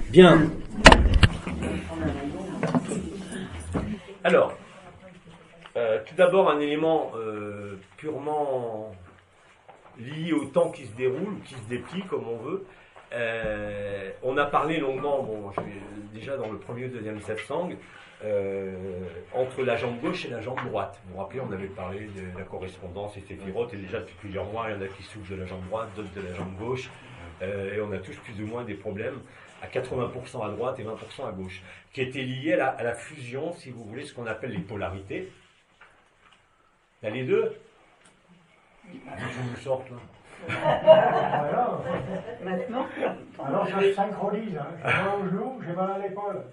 Bien. Alors, tout d'abord un élément purement lié au temps qui se déroule, ou qui se déplie comme on veut. On a parlé longuement, déjà dans le premier ou deuxième satsang, entre la jambe gauche et la jambe droite. Vous vous rappelez, on avait parlé de la correspondance et séphirotes, et déjà depuis plusieurs mois, il y en a qui souffrent de la jambe droite, d'autres de la jambe gauche, et on a tous plus ou moins des problèmes à 80% à droite et 20% à gauche, qui étaient liés à la fusion, si vous voulez, ce qu'on appelle les polarités. Il y a les deux. Je vous sorte là. Alors, Maintenant, alors ça se synchronise. Hein. J'ai mal au genou, j'ai mal à l'épaule.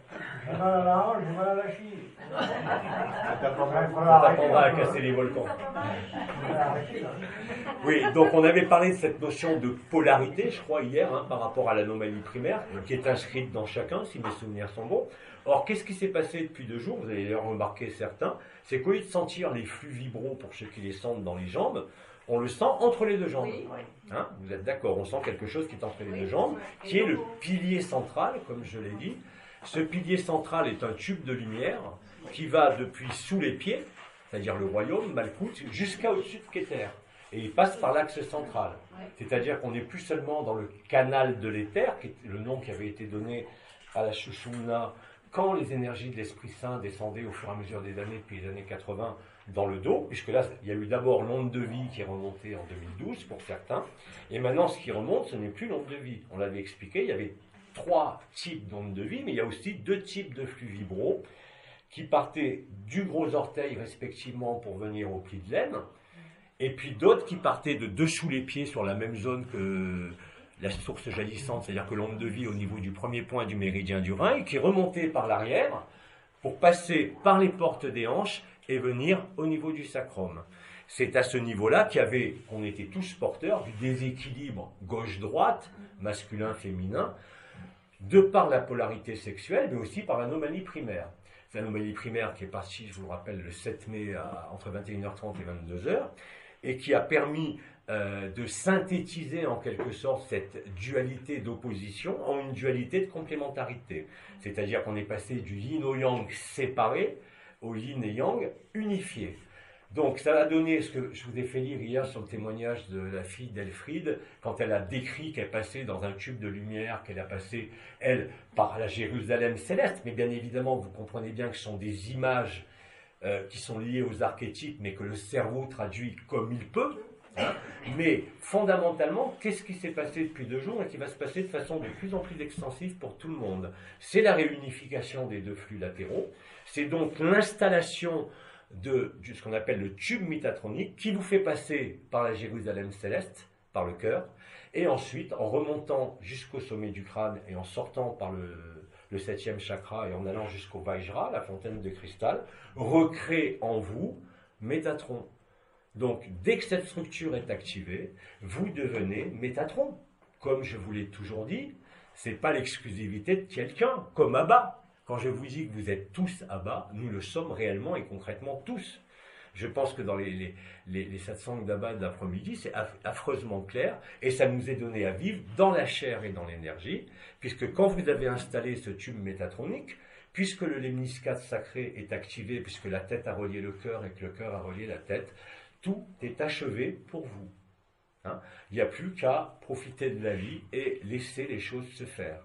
J'ai mal à la hanche, j'ai mal à la cheville. Ça t'apprendra à casser les volcans. Oui, donc on avait parlé de cette notion de polarité, je crois, hier, par rapport à l'anomalie primaire, qui est inscrite dans chacun, si mes souvenirs sont bons. Or, qu'est-ce qui s'est passé depuis 2 jours? Vous allez le remarquer certains, c'est qu'au lieu de sentir les flux vibraux pour ceux qui les sentent dans les jambes, on le sent entre les deux jambes. oui. Hein, vous êtes d'accord? On sent quelque chose qui est entre les deux jambes, qui est le pilier central, comme je l'ai dit. Ce pilier central est un tube de lumière qui va depuis sous les pieds, c'est-à-dire le royaume, Malkout, jusqu'à au-dessus de Keter. Et il passe par l'axe central. C'est-à-dire qu'on n'est plus seulement dans le canal de l'éther, qui est le nom qui avait été donné à la Shushumna, quand les énergies de l'Esprit Saint descendaient au fur et à mesure des années, depuis les années 80, dans le dos, puisque là, il y a eu d'abord l'onde de vie qui est remontée en 2012 pour certains, et maintenant ce qui remonte, ce n'est plus l'onde de vie. On l'avait expliqué, il y avait 3 types d'ondes de vie, mais il y a aussi 2 types de flux vibraux qui partaient du gros orteil respectivement pour venir au pli de l'aine, et puis d'autres qui partaient de dessous les pieds sur la même zone que la source jaillissante, c'est-à-dire que l'onde de vie au niveau du premier point du méridien du rein, et qui remontait par l'arrière pour passer par les portes des hanches et venir au niveau du sacrum. C'est à ce niveau-là qu'on était tous porteurs du déséquilibre gauche-droite, masculin-féminin, de par la polarité sexuelle, mais aussi par l'anomalie primaire. C'est l'anomalie primaire qui est partie, je vous le rappelle, le 7 mai entre 21h30 et 22h, et qui a permis de synthétiser en quelque sorte cette dualité d'opposition en une dualité de complémentarité. C'est-à-dire qu'on est passé du yin au yang séparé au yin et yang unifié. Donc ça a donné ce que je vous ai fait lire hier sur le témoignage de la fille d'Elfriede, quand elle a décrit qu'elle passait dans un tube de lumière, qu'elle a passé, elle, par la Jérusalem céleste, mais bien évidemment, vous comprenez bien que ce sont des images qui sont liées aux archétypes, mais que le cerveau traduit comme il peut. Hein. Mais fondamentalement, qu'est-ce qui s'est passé depuis 2 jours et qui va se passer de façon de plus en plus extensive pour tout le monde? C'est la réunification des 2 flux latéraux, c'est donc l'installation de ce qu'on appelle le tube métatronique qui vous fait passer par la Jérusalem céleste, par le cœur, et ensuite en remontant jusqu'au sommet du crâne et en sortant par le 7e chakra et en allant jusqu'au Vajra, la fontaine de cristal, recrée en vous Métatron. Donc, dès que cette structure est activée, vous devenez Métatron. Comme je vous l'ai toujours dit, ce n'est pas l'exclusivité de quelqu'un, comme Abba. Quand je vous dis que vous êtes tous Abba, nous le sommes réellement et concrètement tous. Je pense que dans les satsangs d'Abba d'après-midi, c'est affreusement clair, et ça nous est donné à vivre dans la chair et dans l'énergie, puisque quand vous avez installé ce tube métatronique, puisque le lemniscate sacré est activé, puisque la tête a relié le cœur et que le cœur a relié la tête, tout est achevé pour vous. Hein. Il n'y a plus qu'à profiter de la vie et laisser les choses se faire.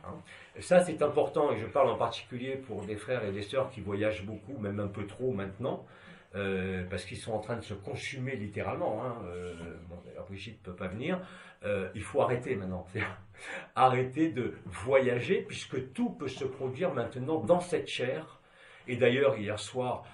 Hein. Ça, c'est important, et je parle en particulier pour des frères et des sœurs qui voyagent beaucoup, même un peu trop maintenant, parce qu'ils sont en train de se consumer littéralement. Hein. Bon, d'ailleurs, Brigitte ne peut pas venir. Il faut arrêter maintenant. Arrêter de voyager, puisque tout peut se produire maintenant dans cette chair. Et d'ailleurs, hier soir,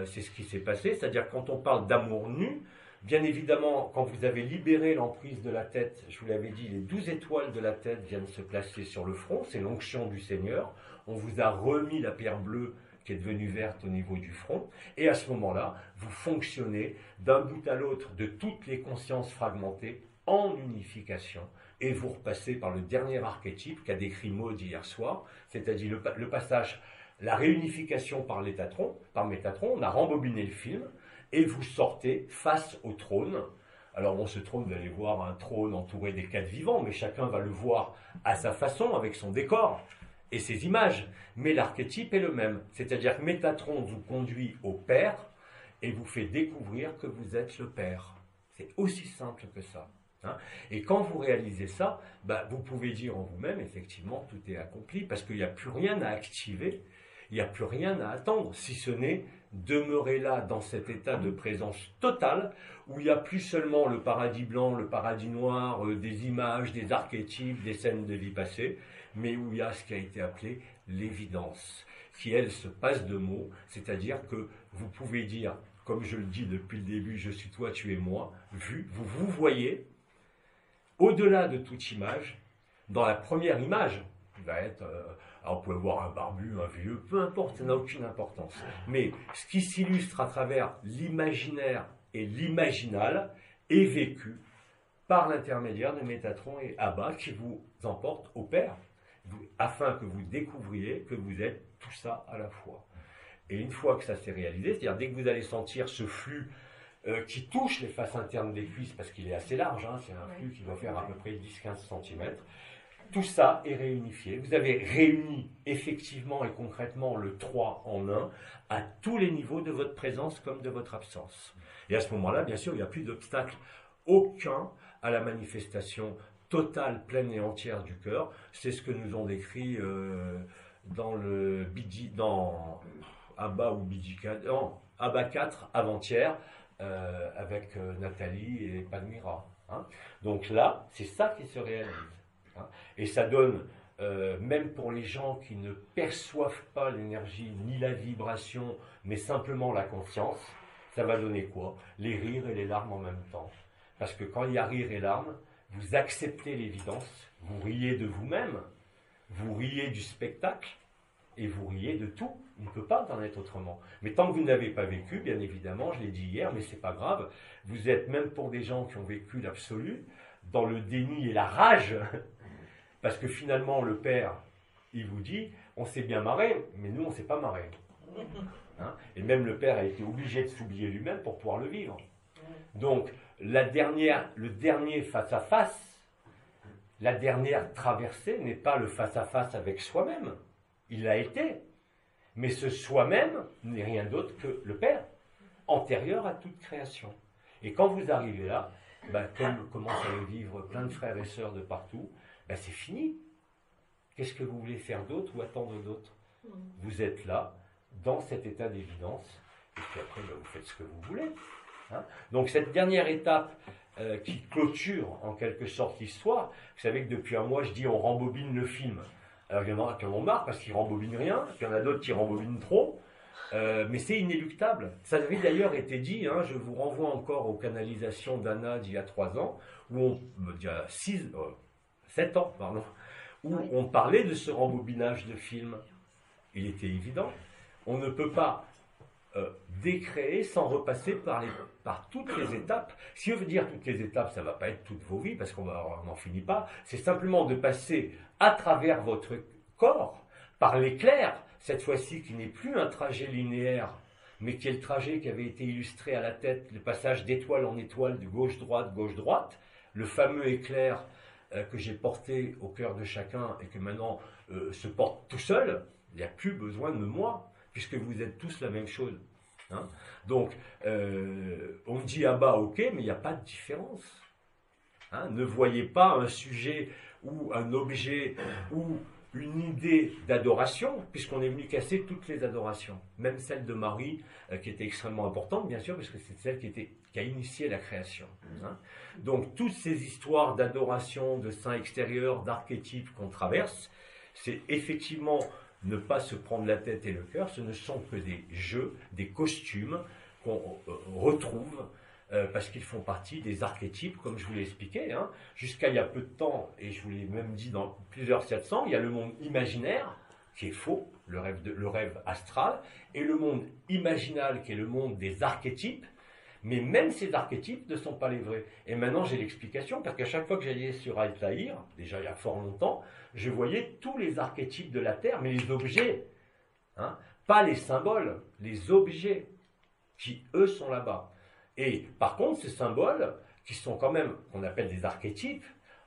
c'est ce qui s'est passé, c'est-à-dire quand on parle d'amour nu, bien évidemment, quand vous avez libéré l'emprise de la tête, je vous l'avais dit, les 12 étoiles de la tête viennent se placer sur le front, c'est l'onction du Seigneur, on vous a remis la pierre bleue qui est devenue verte au niveau du front, et à ce moment-là, vous fonctionnez d'un bout à l'autre de toutes les consciences fragmentées en unification, et vous repassez par le dernier archétype qu'a décrit Maud hier soir, c'est-à-dire le passage, la réunification par Métatron, on a rembobiné le film, et vous sortez face au trône. Alors on se trompe d'aller voir un trône entouré des quatre vivants, mais chacun va le voir à sa façon, avec son décor et ses images. Mais l'archétype est le même. C'est-à-dire que Métatron vous conduit au Père et vous fait découvrir que vous êtes le Père. C'est aussi simple que ça. Hein. Et quand vous réalisez ça, vous pouvez dire en vous-même, effectivement, tout est accompli, parce qu'il n'y a plus rien à activer, il n'y a plus rien à attendre, si ce n'est demeurer là, dans cet état de présence totale, où il n'y a plus seulement le paradis blanc, le paradis noir, des images, des archétypes, des scènes de vie passée, mais où il y a ce qui a été appelé l'évidence, qui, elle, se passe de mots, c'est-à-dire que vous pouvez dire, comme je le dis depuis le début, je suis toi, tu es moi, vous voyez, au-delà de toute image, dans la première image, qui va être, alors on peut voir un barbu, un vieux, peu importe, ça n'a aucune importance. Mais ce qui s'illustre à travers l'imaginaire et l'imaginal est vécu par l'intermédiaire de Métatron et Abba qui vous emportent au Père, afin que vous découvriez que vous êtes tout ça à la fois. Et une fois que ça s'est réalisé, c'est-à-dire dès que vous allez sentir ce flux qui touche les faces internes des cuisses, parce qu'il est assez large, hein, c'est un flux qui doit faire à peu près 10-15 cm, tout ça est réunifié. Vous avez réuni effectivement et concrètement le 3 en 1 à tous les niveaux de votre présence comme de votre absence. Et à ce moment-là, bien sûr, il n'y a plus d'obstacle aucun à la manifestation totale, pleine et entière du cœur. C'est ce que nous ont décrit dans Abba ou Abba 4 avant-hier, avec Nathalie et Palmyra. Hein. Donc là, c'est ça qui se réalise. Hein. Et ça donne, même pour les gens qui ne perçoivent pas l'énergie ni la vibration, mais simplement la conscience, ça va donner quoi? Les rires et les larmes en même temps. Parce que quand il y a rire et larmes, vous acceptez l'évidence, vous riez de vous-même, vous riez du spectacle, et vous riez de tout. Il ne peut pas en être autrement. Mais tant que vous ne l'avez pas vécu, bien évidemment, je l'ai dit hier, mais c'est pas grave, vous êtes, même pour des gens qui ont vécu l'absolu, dans le déni et la rage, parce que finalement, le Père, il vous dit, on s'est bien marré, mais nous, on ne s'est pas marré. Hein, et même le Père a été obligé de s'oublier lui-même pour pouvoir le vivre. Donc, le dernier face-à-face, la dernière traversée n'est pas le face-à-face avec soi-même. Il l'a été. Mais ce soi-même n'est rien d'autre que le Père, antérieur à toute création. Et quand vous arrivez là, comme commencent à le vivre plein de frères et sœurs de partout, c'est fini. Qu'est-ce que vous voulez faire d'autre ou attendre d'autre? Vous êtes là, dans cet état d'évidence, et puis après, vous faites ce que vous voulez. Hein. Donc cette dernière étape qui clôture en quelque sorte l'histoire, vous savez que depuis un mois, je dis on rembobine le film. Alors il y en a qui en ont marre parce qu'ils rembobinent rien, puis il y en a d'autres qui rembobinent trop, mais c'est inéluctable. Ça avait d'ailleurs été dit, hein, je vous renvoie encore aux canalisations d'Anna d'il y a 3 ans, il y a 7 ans, pardon, où on parlait de ce rembobinage de films. Il était évident, on ne peut pas décréer sans repasser par toutes les étapes. Si je veux dire toutes les étapes, ça ne va pas être toutes vos vies, parce qu'on n'en finit pas. C'est simplement de passer à travers votre corps, par l'éclair, cette fois-ci qui n'est plus un trajet linéaire, mais qui est le trajet qui avait été illustré à la tête, le passage d'étoile en étoile, de gauche-droite, le fameux éclair que j'ai porté au cœur de chacun et que maintenant se porte tout seul. Il n'y a plus besoin de moi, puisque vous êtes tous la même chose. Hein. Donc, on dit Abba, ok, mais il n'y a pas de différence. Hein. Ne voyez pas un sujet ou un objet ou une idée d'adoration, puisqu'on est venu casser toutes les adorations, même celle de Marie, qui était extrêmement importante, bien sûr, parce que c'est celle qui a initié la création. Hein. Donc, toutes ces histoires d'adoration, de saints extérieurs, d'archétypes qu'on traverse, c'est effectivement ne pas se prendre la tête et le cœur, ce ne sont que des jeux, des costumes qu'on retrouve parce qu'ils font partie des archétypes, comme je vous l'ai expliqué. Hein. Jusqu'à il y a peu de temps, et je vous l'ai même dit dans plusieurs 700, il y a le monde imaginaire, qui est faux, le rêve astral, et le monde imaginal, qui est le monde des archétypes, mais même ces archétypes ne sont pas les vrais. Et maintenant, j'ai l'explication, parce qu'à chaque fois que j'allais sur Altaïr, déjà il y a fort longtemps, je voyais tous les archétypes de la Terre, mais les objets, hein, pas les symboles, les objets, qui eux sont là-bas. Et par contre, ces symboles, qui sont quand même, qu'on appelle des archétypes,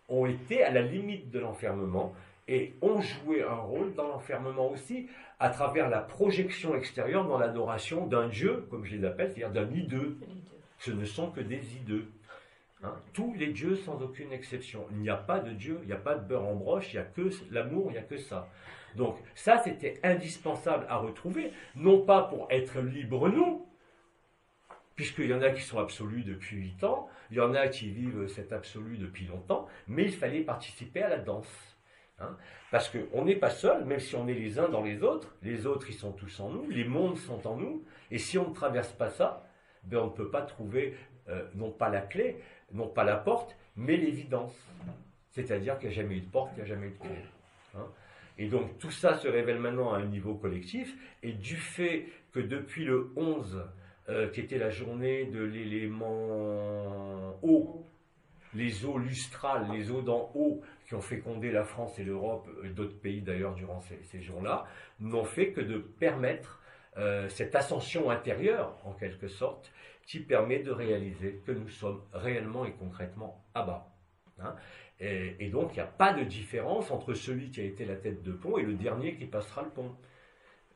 ont été à la limite de l'enfermement et ont joué un rôle dans l'enfermement aussi, à travers la projection extérieure dans l'adoration d'un dieu, comme je les appelle, c'est-à-dire d'un ideux. Ce ne sont que des ideux. Hein. Tous les dieux sans aucune exception. Il n'y a pas de dieu, il n'y a pas de beurre en broche, il n'y a que l'amour, il n'y a que ça. Donc ça, c'était indispensable à retrouver, non pas pour être libres nous, puisqu'il y en a qui sont absolus depuis 8 ans, il y en a qui vivent cet absolu depuis longtemps, mais il fallait participer à la danse. Hein, parce qu'on n'est pas seul, même si on est les uns dans les autres ils sont tous en nous, les mondes sont en nous, et si on ne traverse pas ça, ben on ne peut pas trouver, non pas la clé, non pas la porte, mais l'évidence. C'est-à-dire qu'il n'y a jamais eu de porte, il n'y a jamais eu de clé. Hein. Et donc tout ça se révèle maintenant à un niveau collectif, et du fait que depuis le 11, qui était la journée de l'élément eau, les eaux lustrales, les eaux d'en haut, qui ont fécondé la France et l'Europe, et d'autres pays d'ailleurs durant ces jours-là, n'ont fait que de permettre cette ascension intérieure, en quelque sorte, qui permet de réaliser que nous sommes réellement et concrètement à bas. Hein. Et donc il n'y a pas de différence entre celui qui a été la tête de pont et le dernier qui passera le pont.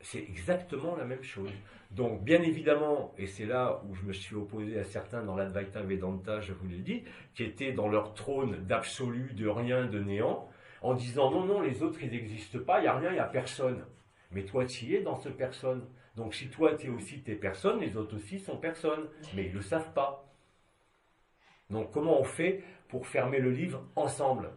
C'est exactement la même chose. Donc, bien évidemment, et c'est là où je me suis opposé à certains dans l'Advaita Vedanta, je vous l'ai dit, qui étaient dans leur trône d'absolu, de rien, de néant, en disant non, non, les autres, ils n'existent pas, il n'y a rien, il n'y a personne. Mais toi, tu y es dans ce personne. Donc, si toi, tu es aussi tes personnes, les autres aussi sont personnes. Mais ils ne le savent pas. Donc, comment on fait pour fermer le livre ensemble?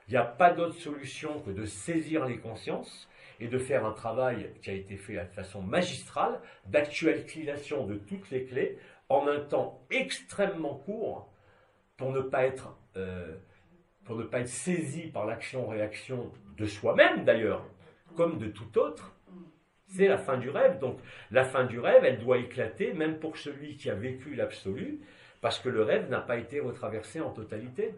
Il n'y a pas d'autre solution que de saisir les consciences et de faire un travail qui a été fait de façon magistrale, d'actualisation de toutes les clés, en un temps extrêmement court, pour ne pas être saisi par l'action-réaction de soi-même d'ailleurs, comme de tout autre. C'est la fin du rêve. Donc la fin du rêve, elle doit éclater, même pour celui qui a vécu l'absolu, parce que le rêve n'a pas été retraversé en totalité.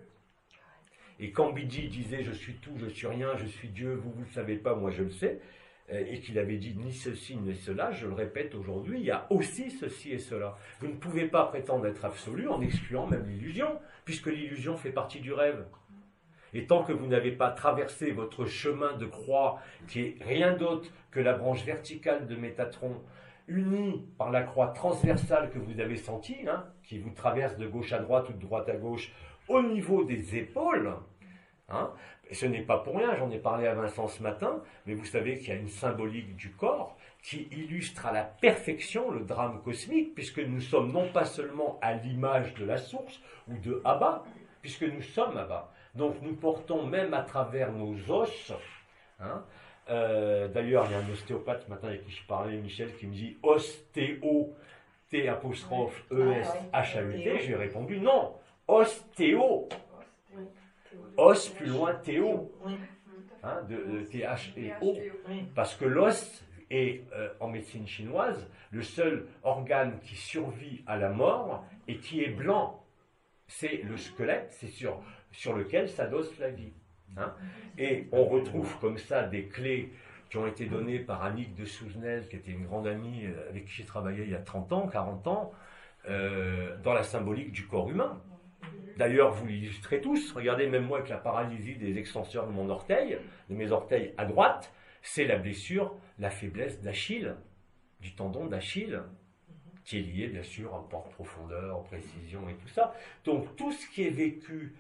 Et quand Bidji disait « je suis tout, je suis rien, je suis Dieu, vous ne le savez pas, moi je le sais », et qu'il avait dit « ni ceci, ni cela », je le répète aujourd'hui, il y a aussi ceci et cela. Vous ne pouvez pas prétendre être absolu en excluant même l'illusion, puisque l'illusion fait partie du rêve. Et tant que vous n'avez pas traversé votre chemin de croix, qui est rien d'autre que la branche verticale de Métatron, unie par la croix transversale que vous avez sentie, hein, qui vous traverse de gauche à droite ou de droite à gauche, au niveau des épaules, hein, et ce n'est pas pour rien, j'en ai parlé à Vincent ce matin, mais vous savez qu'il y a une symbolique du corps qui illustre à la perfection le drame cosmique, puisque nous sommes non pas seulement à l'image de la source ou de Abba, puisque nous sommes Abba. Donc nous portons même à travers nos os, hein, d'ailleurs il y a un ostéopathe ce matin avec qui je parlais, Michel, qui me dit ostéo, T'-E-S-H-A-U-T, je lui ai répondu non. Ostéo. Os plus loin théo. Hein, de T-H-E-O. Parce que l'os est, en médecine chinoise, le seul organe qui survit à la mort et qui est blanc. C'est le squelette, c'est sur lequel s'adosse la vie. Hein. Et on retrouve comme ça des clés qui ont été données par Annick de Souzenel, qui était une grande amie avec qui j'ai travaillé il y a 30 ans, 40 ans, dans la symbolique du corps humain. D'ailleurs, vous l'illustrez tous. Regardez, même moi, avec la paralysie des extenseurs de mon orteil, de mes orteils à droite, c'est la blessure, la faiblesse d'Achille, du tendon d'Achille, qui est lié, bien sûr, en profondeur, en précision et tout ça. Donc, tout ce qui est vécu,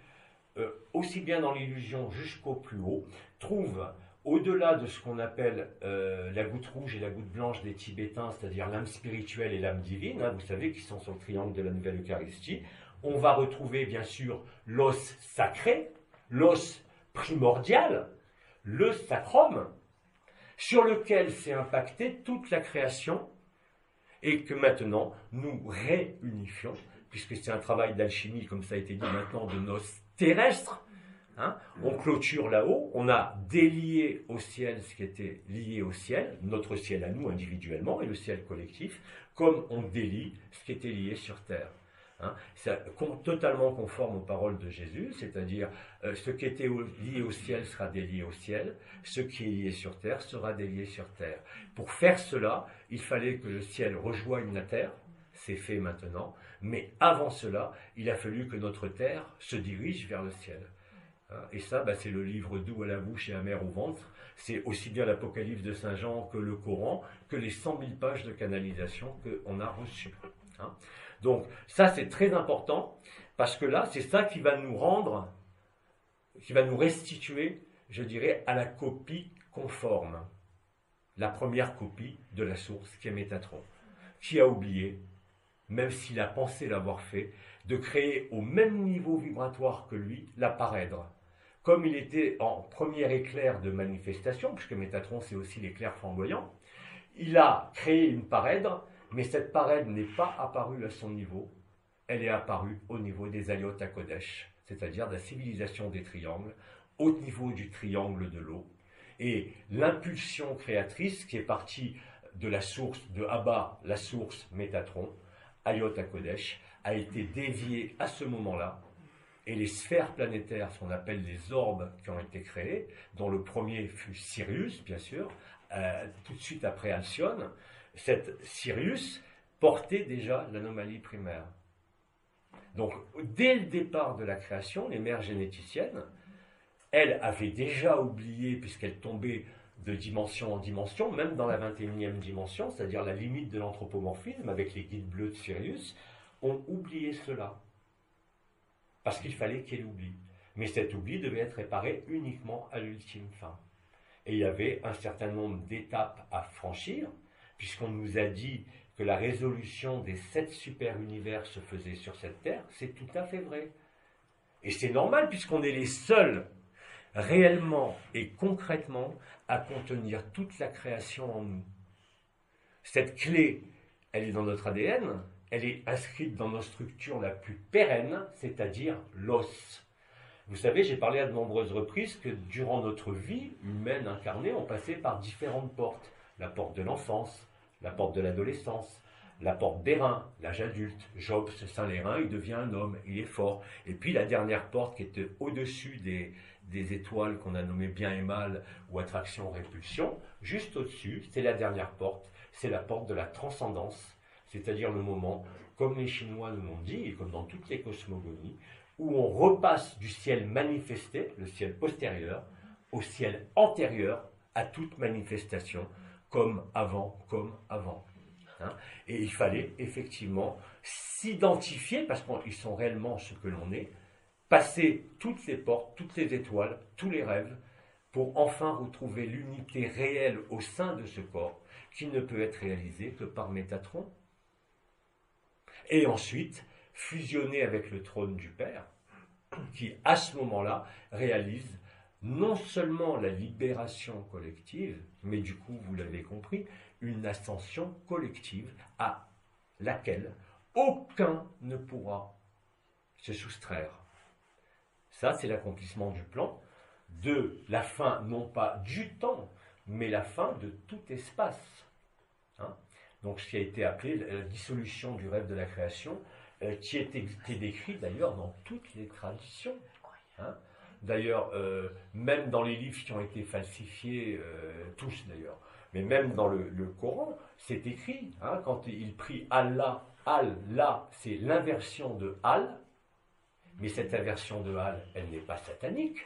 aussi bien dans l'illusion jusqu'au plus haut, trouve, au-delà de ce qu'on appelle la goutte rouge et la goutte blanche des Tibétains, c'est-à-dire l'âme spirituelle et l'âme divine, hein, vous savez, qui sont sur le triangle de la Nouvelle Eucharistie, on va retrouver bien sûr l'os sacré, l'os primordial, le sacrum, sur lequel s'est impactée toute la création et que maintenant nous réunifions, puisque c'est un travail d'alchimie, comme ça a été dit maintenant, de nos terrestres. Hein, on clôture là-haut, on a délié au ciel ce qui était lié au ciel, notre ciel à nous individuellement et le ciel collectif, comme on délie ce qui était lié sur terre. Hein, c'est totalement conforme aux paroles de Jésus, c'est-à-dire ce qui était lié au ciel sera délié au ciel, ce qui est lié sur terre sera délié sur terre. Pour faire cela, il fallait que le ciel rejoigne la terre, c'est fait maintenant, mais avant cela, il a fallu que notre terre se dirige vers le ciel. Et ça, c'est le livre doux à la bouche et amer au ventre. C'est aussi bien l'Apocalypse de Saint Jean que le Coran, que les 100 000 pages de canalisation qu'on a reçues. Donc ça, c'est très important, parce que là, c'est ça qui va nous rendre, qui va nous restituer, je dirais, à la copie conforme. La première copie de la source qui est Métatron, qui a oublié, même s'il a pensé l'avoir fait, de créer au même niveau vibratoire que lui la parèdre. Comme il était en premier éclair de manifestation, puisque Métatron c'est aussi l'éclair flamboyant, il a créé une parèdre, mais cette parèdre n'est pas apparue à son niveau, elle est apparue au niveau des Ayot HaKodesh, c'est-à-dire de la civilisation des triangles, au niveau du triangle de l'eau. Et l'impulsion créatrice qui est partie de la source de Abba, la source Métatron, Ayot HaKodesh, a été déviée à ce moment-là. Et les sphères planétaires, ce qu'on appelle les orbes qui ont été créés, dont le premier fut Sirius, bien sûr, tout de suite après Alcyone, cette Sirius portait déjà l'anomalie primaire. Donc, dès le départ de la création, les mères généticiennes, elles avaient déjà oublié, puisqu'elles tombaient de dimension en dimension, même dans la 21e dimension, c'est-à-dire la limite de l'anthropomorphisme, avec les guides bleus de Sirius, ont oublié cela. Parce qu'il fallait qu'elle oublie. Mais cet oubli devait être réparé uniquement à l'ultime fin. Et il y avait un certain nombre d'étapes à franchir, puisqu'on nous a dit que la résolution des 7 super-univers se faisait sur cette Terre, c'est tout à fait vrai. Et c'est normal, puisqu'on est les seuls, réellement et concrètement, à contenir toute la création en nous. Cette clé, elle est dans notre ADN, elle est inscrite dans nos structures la plus pérenne, c'est-à-dire l'os. Vous savez, j'ai parlé à de nombreuses reprises que durant notre vie humaine incarnée, on passait par différentes portes. La porte de l'enfance, la porte de l'adolescence, la porte des reins, l'âge adulte. Job se ceint les reins, il devient un homme, il est fort. Et puis la dernière porte qui était au-dessus des étoiles qu'on a nommées bien et mal, ou attraction-répulsion, juste au-dessus, c'est la dernière porte, c'est la porte de la transcendance, c'est-à-dire le moment, comme les Chinois nous l'ont dit, et comme dans toutes les cosmogonies, où on repasse du ciel manifesté, le ciel postérieur, au ciel antérieur à toute manifestation, comme avant. Et il fallait effectivement s'identifier, parce qu'ils sont réellement ce que l'on est, passer toutes les portes, toutes les étoiles, tous les rêves, pour enfin retrouver l'unité réelle au sein de ce corps, qui ne peut être réalisé que par Métatron. Et ensuite, fusionner avec le trône du Père, qui à ce moment-là réalise non seulement la libération collective, mais du coup, vous l'avez compris, une ascension collective à laquelle aucun ne pourra se soustraire. Ça, c'est l'accomplissement du plan, de la fin, non pas du temps, mais la fin de tout espace. Donc, ce qui a été appelé la dissolution du rêve de la création, qui était décrit d'ailleurs dans toutes les traditions. D'ailleurs, même dans les livres qui ont été falsifiés, tous d'ailleurs, mais même dans le Coran, c'est écrit, quand il prie Allah, Allah, c'est l'inversion de Al, mais cette inversion de Al, elle n'est pas satanique,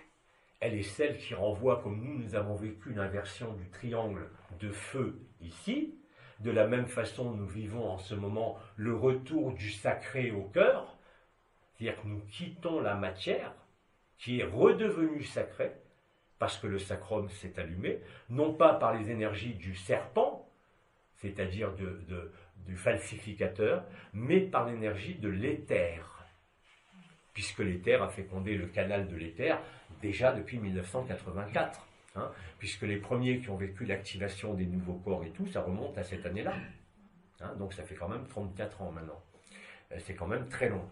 elle est celle qui renvoie, comme nous avons vécu l'inversion du triangle de feu ici. De la même façon, nous vivons en ce moment le retour du sacré au cœur, c'est-à-dire que nous quittons la matière, qui est redevenue sacrée, parce que le sacrum s'est allumé, non pas par les énergies du serpent, c'est-à-dire du falsificateur, mais par l'énergie de l'éther, puisque l'éther a fécondé le canal de l'éther déjà depuis 1984. Puisque les premiers qui ont vécu l'activation des nouveaux corps et tout, ça remonte à cette année-là. Donc ça fait quand même 34 ans maintenant. C'est quand même très long.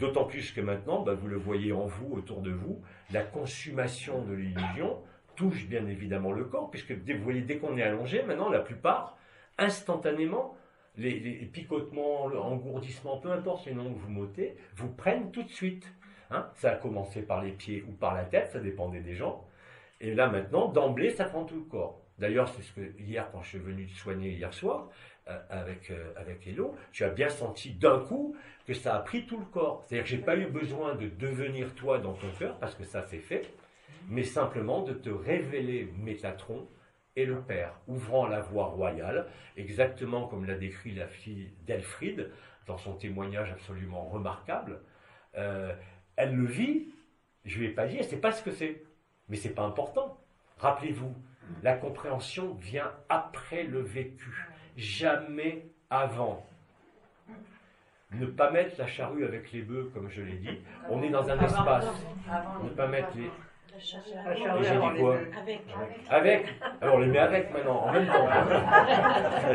D'autant plus que maintenant, vous le voyez en vous, autour de vous, la consommation de l'illusion touche bien évidemment le corps, puisque vous voyez, dès qu'on est allongé, maintenant, la plupart, instantanément, les picotements, l'engourdissement, peu importe les noms que vous notez, vous prennent tout de suite. Ça a commencé par les pieds ou par la tête, ça dépendait des gens. Et là maintenant, d'emblée, ça prend tout le corps. D'ailleurs, c'est ce que hier, quand je suis venu te soigner hier soir, avec Hello, tu as bien senti d'un coup que ça a pris tout le corps. C'est-à-dire que j'ai pas eu besoin de devenir toi dans ton cœur, parce que ça c'est fait, mais simplement de te révéler Métatron et le Père, ouvrant la voie royale, exactement comme l'a décrit la fille d'Elfriede, dans son témoignage absolument remarquable. Elle le vit, je ne vais pas dire, elle ne sait pas ce que c'est, mais ce n'est pas important. Rappelez-vous, la compréhension vient après le vécu, jamais avant. Ne pas mettre la charrue avec les bœufs, comme je l'ai dit. On est dans un espace. Ne pas mettre les... Et j'ai dit quoi? Avec. Alors on les met avec maintenant, en même temps.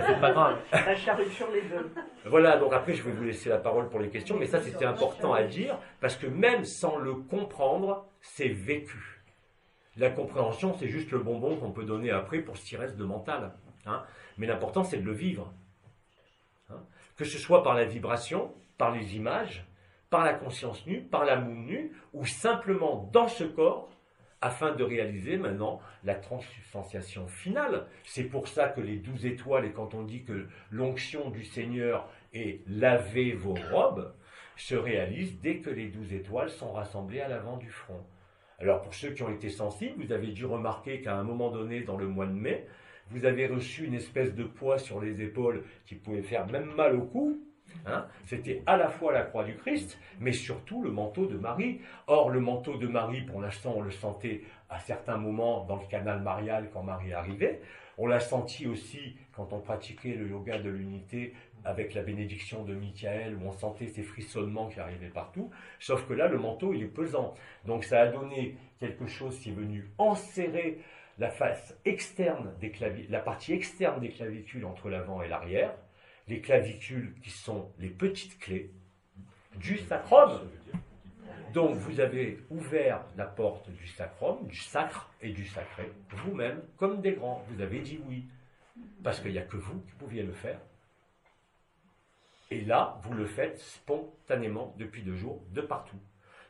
C'est pas grave. La charrue sur les bœufs. Voilà, donc après je vais vous laisser la parole pour les questions, mais ça c'était important à dire, parce que même sans le comprendre, c'est vécu. La compréhension, c'est juste le bonbon qu'on peut donner après pour ce qui reste de mental. Hein. Mais l'important, c'est de le vivre. Hein. Que ce soit par la vibration, par les images, par la conscience nue, par l'amour nu, ou simplement dans ce corps, afin de réaliser maintenant la transubstantiation finale. C'est pour ça que les 12 étoiles, et quand on dit que l'onction du Seigneur est laver vos robes, se réalise dès que les 12 étoiles sont rassemblées à l'avant du front. Alors pour ceux qui ont été sensibles, vous avez dû remarquer qu'à un moment donné, dans le mois de mai, vous avez reçu une espèce de poids sur les épaules qui pouvait faire même mal au cou. Hein, c'était à la fois la croix du Christ, mais surtout le manteau de Marie. Or, le manteau de Marie, pour l'instant, on le sentait à certains moments dans le canal marial quand Marie arrivait. On l'a senti aussi quand on pratiquait le yoga de l'unité avec la bénédiction de Michael, où on sentait ces frissonnements qui arrivaient partout. Sauf que là, le manteau, il est pesant. Donc ça a donné quelque chose qui est venu enserrer la face externe des la partie externe des clavicules entre l'avant et l'arrière. Les clavicules qui sont les petites clés du sacrum. Donc vous avez ouvert la porte du sacrum, du sacre et du sacré, vous-même, comme des grands. Vous avez dit oui, parce qu'il n'y a que vous qui pouviez le faire. Et là, vous le faites spontanément depuis 2 jours, de partout.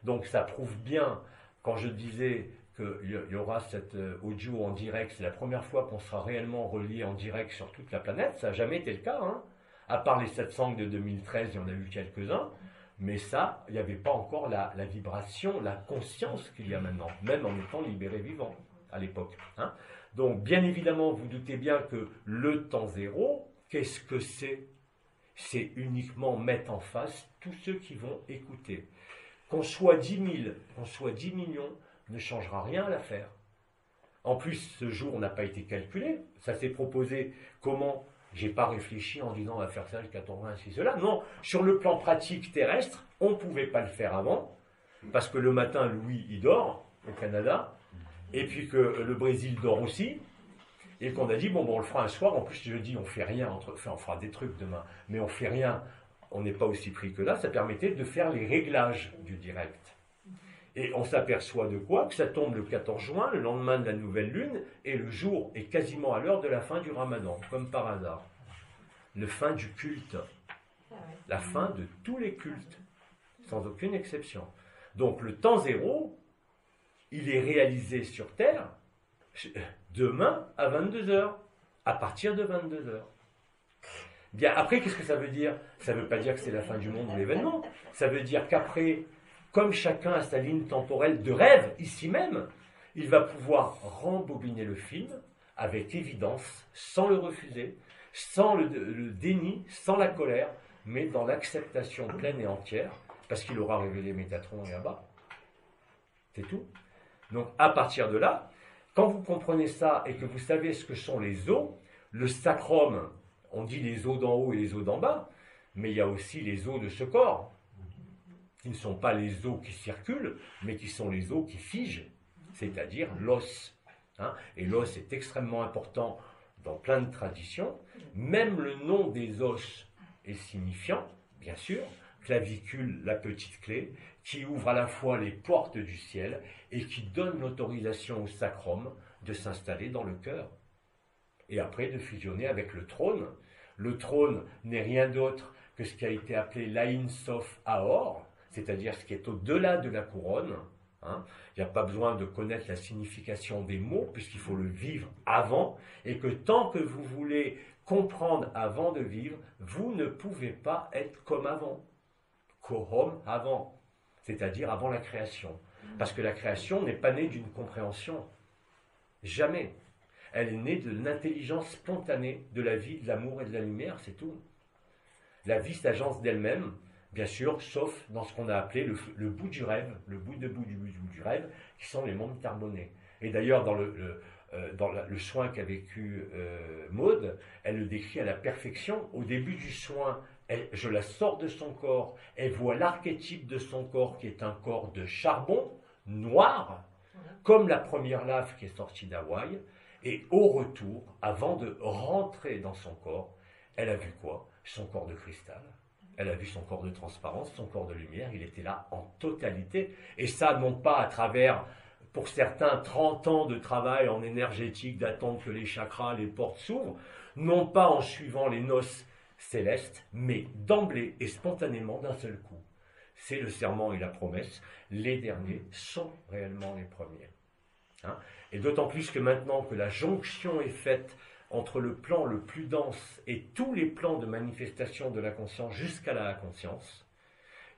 Donc ça prouve bien, quand je disais qu'il y aura cet audio en direct, c'est la première fois qu'on sera réellement relié en direct sur toute la planète, ça n'a jamais été le cas, hein. À part les 700 de 2013, il y en a eu quelques-uns, mais ça, il n'y avait pas encore la vibration, la conscience qu'il y a maintenant, même en étant libéré vivant à l'époque. Hein. Donc, bien évidemment, vous doutez bien que le temps zéro, qu'est-ce que c'est? C'est uniquement mettre en face tous ceux qui vont écouter. Qu'on soit 10 000, qu'on soit 10 millions, ne changera rien à l'affaire. En plus, ce jour n'a pas été calculé, ça s'est proposé comment? J'ai pas réfléchi en disant on va faire ça jusqu'à 86 cela. Non, sur le plan pratique terrestre, on ne pouvait pas le faire avant, parce que le matin, Louis, il dort au Canada, et puis que le Brésil dort aussi, et qu'on a dit, bon, on le fera un soir, en plus je dis, on fait rien, enfin on fera des trucs demain, mais on fait rien, on n'est pas aussi pris que là, ça permettait de faire les réglages du direct. Et on s'aperçoit de quoi? Que ça tombe le 14 juin, le lendemain de la nouvelle lune, et le jour est quasiment à l'heure de la fin du ramadan, comme par hasard. Le fin du culte. La fin de tous les cultes, sans aucune exception. Donc le temps zéro, il est réalisé sur Terre demain à 22h, à partir de 22h. Bien, après, qu'est-ce que ça veut dire? Ça ne veut pas dire que c'est la fin du monde ou l'événement. Ça veut dire qu'après, comme chacun a sa ligne temporelle de rêve, ici même, il va pouvoir rembobiner le film avec évidence, sans le refuser, sans le déni, sans la colère, mais dans l'acceptation pleine et entière, parce qu'il aura révélé Métatron et Abba. C'est tout. Donc, à partir de là, quand vous comprenez ça et que vous savez ce que sont les os, le sacrum, on dit les os d'en haut et les os d'en bas, mais il y a aussi les os de ce corps, qui ne sont pas les os qui circulent, mais qui sont les os qui figent, c'est-à-dire l'os. Hein. Et l'os est extrêmement important dans plein de traditions. Même le nom des os est signifiant, bien sûr, clavicule, la petite clé, qui ouvre à la fois les portes du ciel et qui donne l'autorisation au sacrum de s'installer dans le cœur. Et après de fusionner avec le trône. Le trône n'est rien d'autre que ce qui a été appelé l'Ain Sof Aor, c'est-à-dire ce qui est au-delà de la couronne, hein. Il n'y a pas besoin de connaître la signification des mots, puisqu'il faut le vivre avant, et que tant que vous voulez comprendre avant de vivre, vous ne pouvez pas être comme avant. Kohom avant, c'est-à-dire avant la création. Parce que la création n'est pas née d'une compréhension. Jamais. Elle est née de l'intelligence spontanée de la vie, de l'amour et de la lumière, c'est tout. La vie s'agence d'elle-même, bien sûr, sauf dans ce qu'on a appelé le bout du rêve, le bout du rêve, qui sont les mondes carbonés. Et d'ailleurs, dans le soin qu'a vécu Maud, elle le décrit à la perfection. Au début du soin, je la sors de son corps, elle voit l'archétype de son corps qui est un corps de charbon noir, comme la première lave qui est sortie d'Hawaï, et au retour, avant de rentrer dans son corps, elle a vu quoi? Son corps de cristal. Elle a vu son corps de transparence, son corps de lumière, il était là en totalité. Et ça, non pas à travers, pour certains, 30 ans de travail en énergétique, d'attendre que les chakras, les portes s'ouvrent, non pas en suivant les noces célestes, mais d'emblée et spontanément d'un seul coup. C'est le serment et la promesse. Les derniers sont réellement les premiers. Hein? Et d'autant plus que maintenant que la jonction est faite entre le plan le plus dense et tous les plans de manifestation de la conscience jusqu'à la conscience,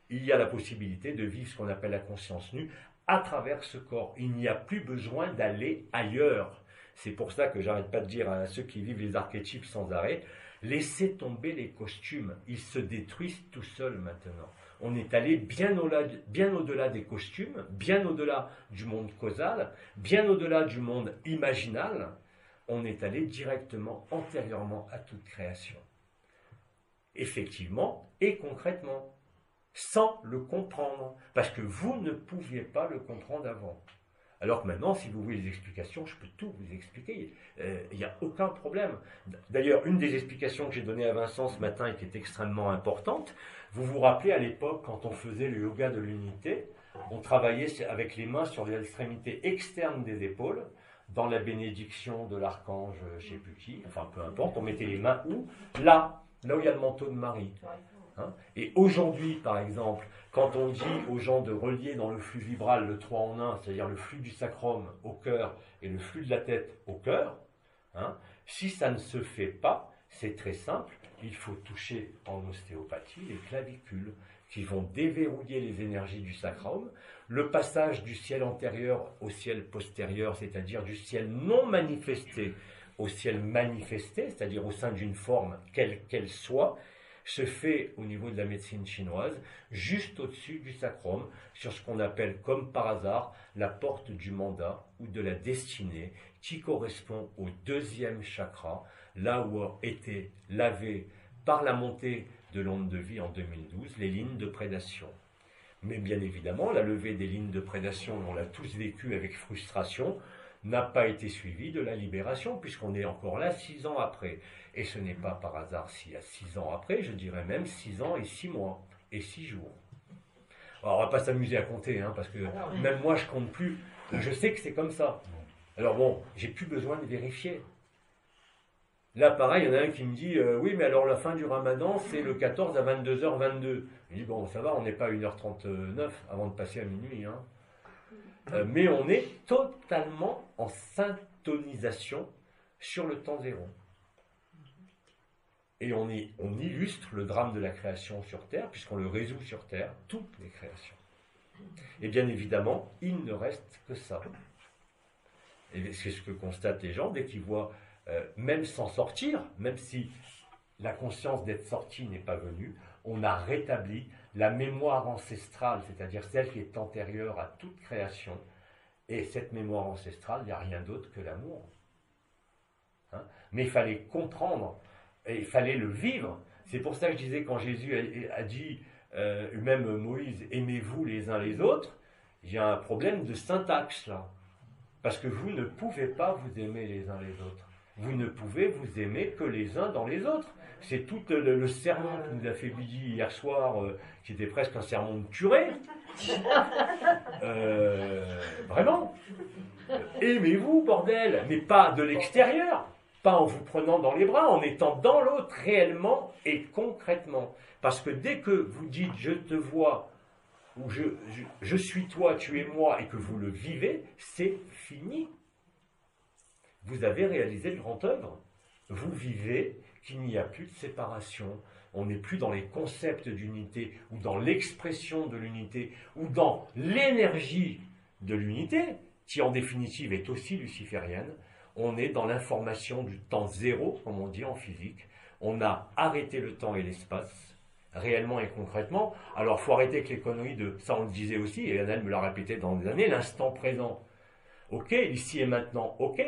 il y a la possibilité de vivre ce qu'on appelle la conscience nue à travers ce corps. Il n'y a plus besoin d'aller ailleurs. C'est pour ça que j'arrête pas de dire à ceux qui vivent les archétypes sans arrêt, laissez tomber les costumes, ils se détruisent tout seuls maintenant. On est allé bien au-delà des costumes, bien au-delà du monde causal, bien au-delà du monde imaginal. On est allé directement, antérieurement à toute création. Effectivement et concrètement, sans le comprendre, parce que vous ne pouviez pas le comprendre avant. Alors que maintenant, si vous voulez des explications, je peux tout vous expliquer. Il n'y a aucun problème. D'ailleurs, une des explications que j'ai données à Vincent ce matin et qui est extrêmement importante, vous vous rappelez à l'époque, quand on faisait le yoga de l'unité, on travaillait avec les mains sur les extrémités externes des épaules, dans la bénédiction de l'archange, je ne sais plus qui, enfin peu importe, on mettait les mains où? Là où il y a le manteau de Marie. Hein? Et aujourd'hui, par exemple, quand on dit aux gens de relier dans le flux vibral le 3 en 1, c'est-à-dire le flux du sacrum au cœur et le flux de la tête au cœur, hein, si ça ne se fait pas, c'est très simple, il faut toucher en ostéopathie les clavicules qui vont déverrouiller les énergies du sacrum, le passage du ciel antérieur au ciel postérieur, c'est-à-dire du ciel non manifesté au ciel manifesté, c'est-à-dire au sein d'une forme quelle qu'elle soit, se fait au niveau de la médecine chinoise, juste au-dessus du sacrum, sur ce qu'on appelle comme par hasard la porte du mandat ou de la destinée, qui correspond au deuxième chakra, là où ont été lavées par la montée de l'onde de vie en 2012 les lignes de prédation. Mais bien évidemment, la levée des lignes de prédation, on l'a tous vécu avec frustration, n'a pas été suivie de la libération, puisqu'on est encore là 6 ans après. Et ce n'est pas par hasard s'il y a 6 ans après, je dirais même 6 ans et 6 mois, et 6 jours. Alors on va pas s'amuser à compter, hein, parce que même moi je compte plus, je sais que c'est comme ça. Alors bon, j'ai plus besoin de vérifier. Là pareil, il y en a un qui me dit, oui mais alors la fin du ramadan c'est le 14 à 22h22. Je dis bon ça va, on n'est pas à 1h39 avant de passer à minuit, hein. Mais on est totalement en syntonisation sur le temps zéro. Et on illustre le drame de la création sur Terre, puisqu'on le résout sur Terre, toutes les créations. Et bien évidemment, il ne reste que ça. Et c'est ce que constatent les gens dès qu'ils voient, même sans sortir, même si la conscience d'être sorti n'est pas venue, on a rétabli la mémoire ancestrale, c'est-à-dire celle qui est antérieure à toute création. Et cette mémoire ancestrale, il n'y a rien d'autre que l'amour. Hein? Mais il fallait comprendre, et il fallait le vivre. C'est pour ça que je disais, quand Jésus a dit, même Moïse, aimez-vous les uns les autres, il y a un problème de syntaxe là. Parce que vous ne pouvez pas vous aimer les uns les autres. Vous ne pouvez vous aimer que les uns dans les autres. C'est tout le sermon que nous a fait Billy hier soir, qui était presque un sermon de curé. Vraiment. Aimez-vous, bordel, mais pas de l'extérieur. Pas en vous prenant dans les bras, en étant dans l'autre réellement et concrètement. Parce que dès que vous dites « je te vois » où je suis toi, tu es moi, et que vous le vivez, c'est fini. Vous avez réalisé le grand œuvre. Vous vivez qu'il n'y a plus de séparation. On n'est plus dans les concepts d'unité, ou dans l'expression de l'unité, ou dans l'énergie de l'unité, qui en définitive est aussi luciférienne. On est dans l'information du temps zéro, comme on dit en physique. On a arrêté le temps et l'espace, réellement et concrètement. Alors, il faut arrêter avec les conneries de, ça on le disait aussi, et Annelle me l'a répété dans des années, l'instant présent. Ok, ici et maintenant, ok.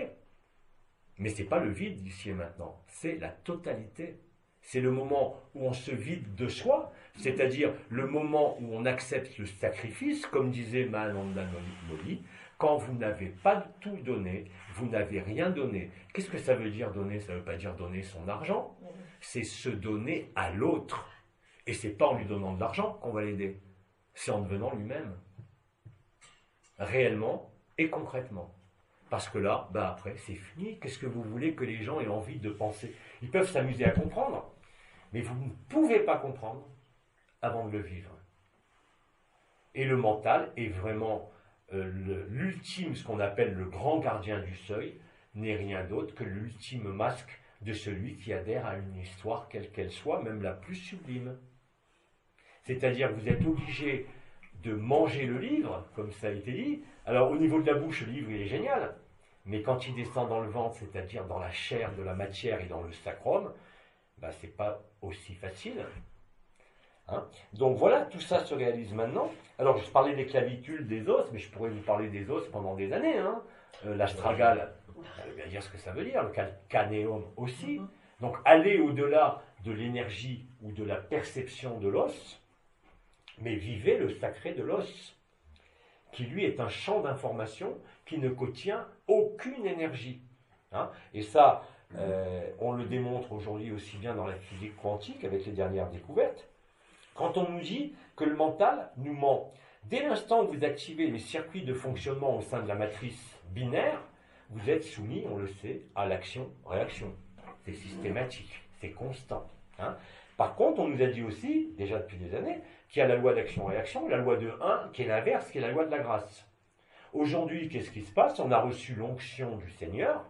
Mais ce n'est pas le vide d'ici et maintenant, c'est la totalité. C'est le moment où on se vide de soi, c'est-à-dire le moment où on accepte le sacrifice, comme disait Mahananda Moli, quand vous n'avez pas tout donné, vous n'avez rien donné. Qu'est-ce que ça veut dire donner? Ça ne veut pas dire donner son argent, c'est se donner à l'autre. Et ce n'est pas en lui donnant de l'argent qu'on va l'aider, c'est en devenant lui-même, réellement et concrètement. Parce que là, après, c'est fini. Qu'est-ce que vous voulez que les gens aient envie de penser? Ils peuvent s'amuser à comprendre, mais vous ne pouvez pas comprendre avant de le vivre. Et le mental est vraiment l'ultime, ce qu'on appelle le grand gardien du seuil, n'est rien d'autre que l'ultime masque de celui qui adhère à une histoire, quelle qu'elle soit, même la plus sublime. C'est-à-dire que vous êtes obligé de manger le livre, comme ça a été dit. Alors au niveau de la bouche, le livre il est génial, mais quand il descend dans le ventre, c'est-à-dire dans la chair de la matière et dans le sacrum, c'est pas aussi facile. Hein? Donc voilà, tout ça se réalise maintenant. Alors je parlais des clavicules, des os, mais je pourrais vous parler des os pendant des années. Hein? L'astragale, ça veut bien dire ce que ça veut dire, le canéum aussi. Donc aller au-delà de l'énergie ou de la perception de l'os, mais vivez le sacré de l'os, qui lui est un champ d'information qui ne contient aucune énergie. Hein? Et ça, on le démontre aujourd'hui aussi bien dans la physique quantique avec les dernières découvertes. Quand on nous dit que le mental nous ment, dès l'instant où vous activez les circuits de fonctionnement au sein de la matrice binaire, vous êtes soumis, on le sait, à l'action-réaction. C'est systématique, c'est constant. Hein? Par contre, on nous a dit aussi, déjà depuis des années, qu'il y a la loi d'action-réaction, la loi de 1, qui est l'inverse, qui est la loi de la grâce. Aujourd'hui, qu'est-ce qui se passe? On a reçu l'onction du Seigneur,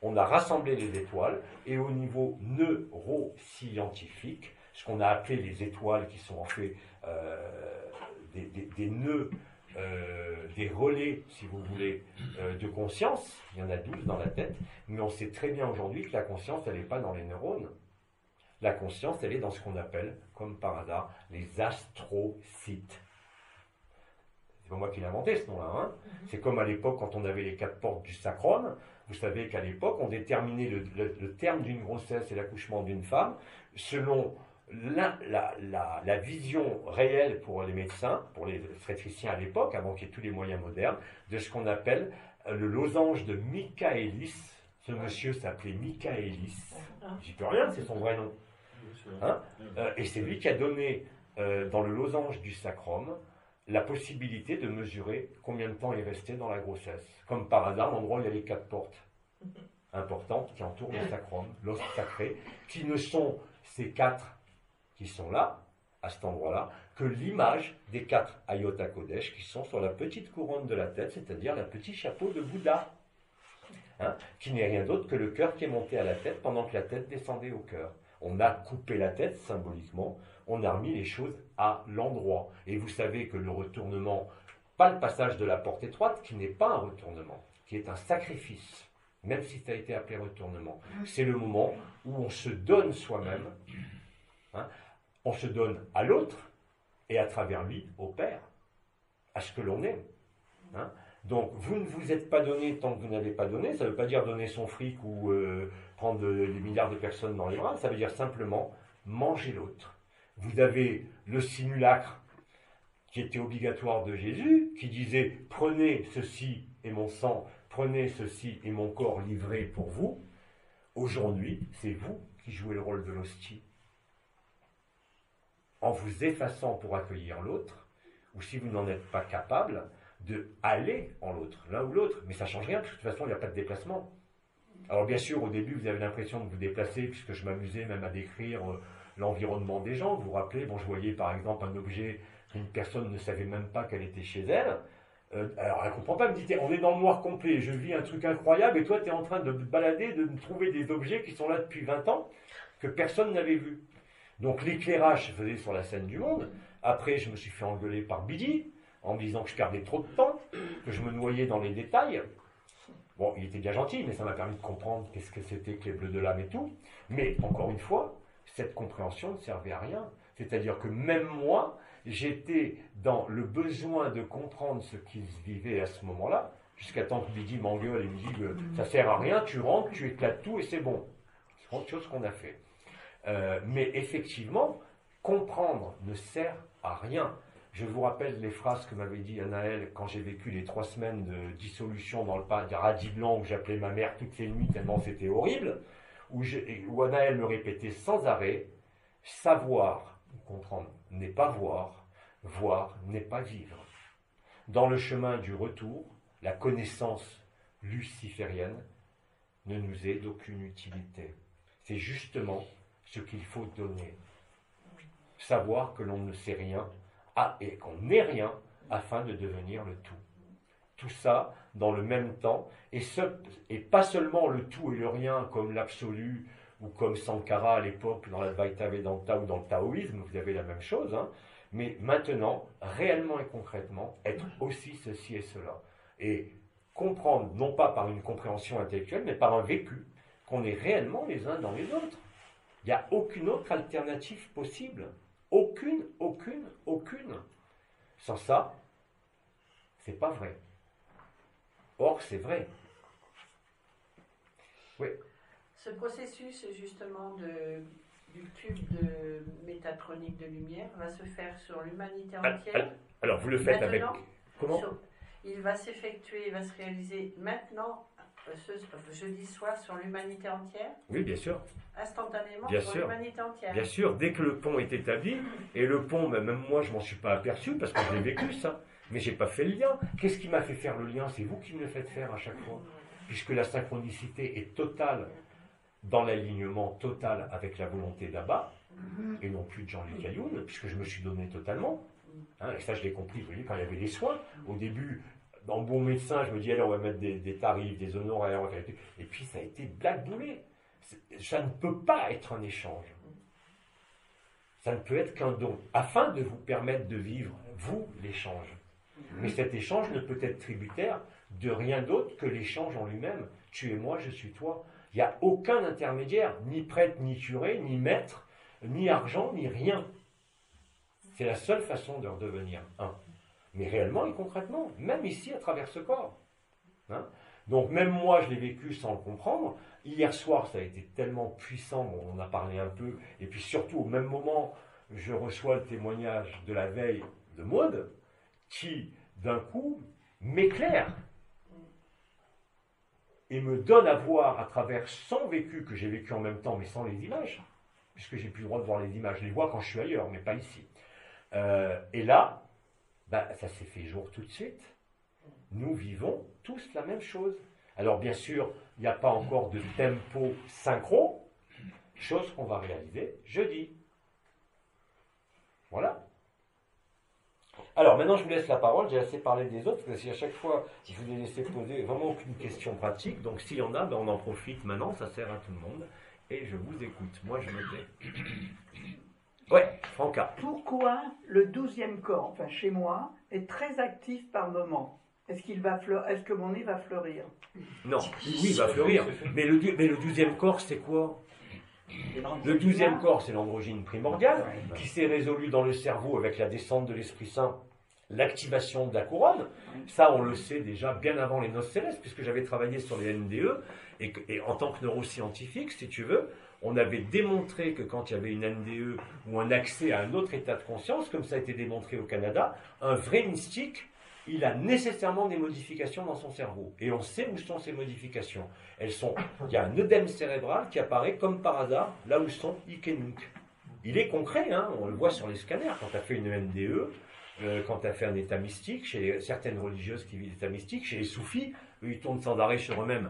on a rassemblé les étoiles, et au niveau neuroscientifique, ce qu'on a appelé les étoiles, qui sont en fait des nœuds, des relais, si vous voulez, de conscience, il y en a 12 dans la tête, mais on sait très bien aujourd'hui que la conscience, elle n'est pas dans les neurones. La conscience, elle est dans ce qu'on appelle, comme par hasard, les astrocytes. C'est pas moi qui l'ai inventé ce nom-là. Hein. C'est comme à l'époque, quand on avait les 4 portes du sacrum. Vous savez qu'à l'époque, on déterminait le terme d'une grossesse et l'accouchement d'une femme selon la vision réelle pour les médecins, pour les obstétriciens à l'époque, avant qu'il y ait tous les moyens modernes, de ce qu'on appelle le losange de Michaelis. Ce monsieur s'appelait Michaelis. J'y peux rien, c'est son vrai nom. Hein? Et c'est lui qui a donné, dans le losange du sacrum, la possibilité de mesurer combien de temps il restait dans la grossesse. Comme par hasard, l'endroit où il y a les 4 portes importantes qui entourent le sacrum, l'os sacré, qui ne sont ces 4 qui sont là, à cet endroit-là, que l'image des 4 Ayota Kodesh qui sont sur la petite couronne de la tête, c'est-à-dire le petit chapeau de Bouddha, hein, qui n'est rien d'autre que le cœur qui est monté à la tête pendant que la tête descendait au cœur. On a coupé la tête symboliquement, on a remis les choses à l'endroit. Et vous savez que le retournement, pas le passage de la porte étroite, qui n'est pas un retournement, qui est un sacrifice, même si ça a été appelé retournement. C'est le moment où on se donne soi-même, hein, on se donne à l'autre, et à travers lui, au Père, à ce que l'on est. Hein. Donc, vous ne vous êtes pas donné tant que vous n'avez pas donné. Ça ne veut pas dire donner son fric ou prendre des milliards de personnes dans les bras. Ça veut dire simplement manger l'autre. Vous avez le simulacre qui était obligatoire de Jésus, qui disait « Prenez ceci et mon sang, prenez ceci et mon corps livré pour vous ». Aujourd'hui, c'est vous qui jouez le rôle de l'hostie. En vous effaçant pour accueillir l'autre, ou si vous n'en êtes pas capable, de aller en l'autre, l'un ou l'autre. Mais ça ne change rien, parce que de toute façon, il n'y a pas de déplacement. Alors bien sûr, au début, vous avez l'impression de vous déplacer, puisque je m'amusais même à décrire l'environnement des gens. Vous vous rappelez, je voyais par exemple un objet Une personne ne savait même pas qu'elle était chez elle. Alors elle ne comprend pas, elle me dit, on est dans le noir complet, je vis un truc incroyable et toi tu es en train de me balader, de me trouver des objets qui sont là depuis 20 ans que personne n'avait vus. Donc l'éclairage se faisait sur la scène du monde. Après je me suis fait engueuler par Bidi en me disant que je perdais trop de temps, que je me noyais dans les détails. Bon, il était bien gentil, mais ça m'a permis de comprendre qu'est-ce que c'était que les bleus de l'âme et tout. Mais encore une fois, cette compréhension ne servait à rien. C'est-à-dire que même moi, j'étais dans le besoin de comprendre ce qui se vivait à ce moment-là, jusqu'à temps que Bidi m'engueule et me dit que ça sert à rien, tu rentres, tu éclates tout et c'est bon. C'est autre chose qu'on a fait. Mais effectivement, comprendre ne sert à rien. Je vous rappelle les phrases que m'avait dit Anaël quand j'ai vécu les 3 semaines de dissolution dans le paradis blanc où j'appelais ma mère toutes les nuits tellement c'était horrible, où Anaël me répétait sans arrêt, savoir, comprendre, n'est pas voir, voir n'est pas vivre. Dans le chemin du retour, la connaissance luciférienne ne nous est d'aucune utilité. C'est justement ce qu'il faut donner. Savoir que l'on ne sait rien et qu'on n'est rien afin de devenir le tout. Tout ça dans le même temps, et pas seulement le tout et le rien comme l'absolu, ou comme Sankara à l'époque dans l'Advaita Vedanta ou dans le taoïsme, vous avez la même chose, hein, mais maintenant, réellement et concrètement, être aussi ceci et cela. Et comprendre, non pas par une compréhension intellectuelle, mais par un vécu, qu'on est réellement les uns dans les autres. Il n'y a aucune autre alternative possible. Aucune. Sans ça, c'est pas vrai. Or, c'est vrai. Oui. Ce processus, justement, du cube de métatronique de lumière va se faire sur l'humanité entière. Alors, vous le faites maintenant, avec... Comment il va s'effectuer, il va se réaliser maintenant, ce jeudi soir, sur l'humanité entière. Oui, bien sûr. Instantanément, Bien sur sûr. l'humanité entière. Bien sûr, dès que le pont est établi, et le pont, même moi, je m'en suis pas aperçu, parce que je l'ai vécu, ça. Mais j'ai pas fait le lien. Qu'est-ce qui m'a fait faire le lien? C'est vous qui me le faites faire à chaque fois. Puisque la synchronicité est totale, dans l'alignement total avec la volonté d'Abba, et non plus de Jean-Luc Ayoun, puisque je me suis donné totalement. Hein, et ça, je l'ai compris, vous voyez, quand il y avait des soins. Au début, en bon médecin, je me dis, allez, on va mettre des tarifs, des honoraires, et puis ça a été blackboulé. Ça ne peut pas être un échange. Ça ne peut être qu'un don, afin de vous permettre de vivre, vous, l'échange. Mais cet échange ne peut être tributaire de rien d'autre que l'échange en lui-même. Tu es moi, je suis toi. Il n'y a aucun intermédiaire, ni prêtre, ni curé, ni maître, ni argent, ni rien. C'est la seule façon de redevenir un. Mais réellement et concrètement, même ici à travers ce corps. Hein? Donc même moi, je l'ai vécu sans le comprendre. Hier soir, ça a été tellement puissant, bon, on en a parlé un peu, et puis surtout au même moment, je reçois le témoignage de la veille de Maud, qui d'un coup m'éclaire et me donne à voir à travers son vécu que j'ai vécu en même temps, mais sans les images, puisque j'ai plus le droit de voir les images, je les vois quand je suis ailleurs, mais pas ici. Et là, ça s'est fait jour tout de suite. Nous vivons tous la même chose. Alors bien sûr, il n'y a pas encore de tempo synchro, chose qu'on va réaliser jeudi. Voilà. Alors maintenant je vous laisse la parole, j'ai assez parlé des autres, parce que si à chaque fois je vous ai laissé poser vraiment aucune question pratique, donc s'il y en a, on en profite maintenant, ça sert à tout le monde, et je vous écoute. Moi je me tais. Ouais, Franca. Pourquoi le 12e corps, enfin chez moi, est très actif par moment? Est-ce que mon nez va fleurir? Non, oui, il va fleurir. Mais le 12e corps, c'est quoi? Le 12e corps, c'est l'androgyne primordiale, qui s'est résolu dans le cerveau avec la descente de l'Esprit Saint, l'activation de la couronne. Ça, on le sait déjà bien avant les noces célestes, puisque j'avais travaillé sur les NDE, et en tant que neuroscientifique, si tu veux, on avait démontré que quand il y avait une NDE ou un accès à un autre état de conscience, comme ça a été démontré au Canada, un vrai mystique, il a nécessairement des modifications dans son cerveau. Et on sait où sont ces modifications. Il y a un œdème cérébral qui apparaît comme par hasard là où sont Ikenuk. Il est concret, hein, on le voit sur les scanners. Quand tu as fait une NDE, quand tu as fait un état mystique, chez certaines religieuses qui vivent l'état mystique, chez les soufis, eux, ils tournent sans arrêt sur eux-mêmes.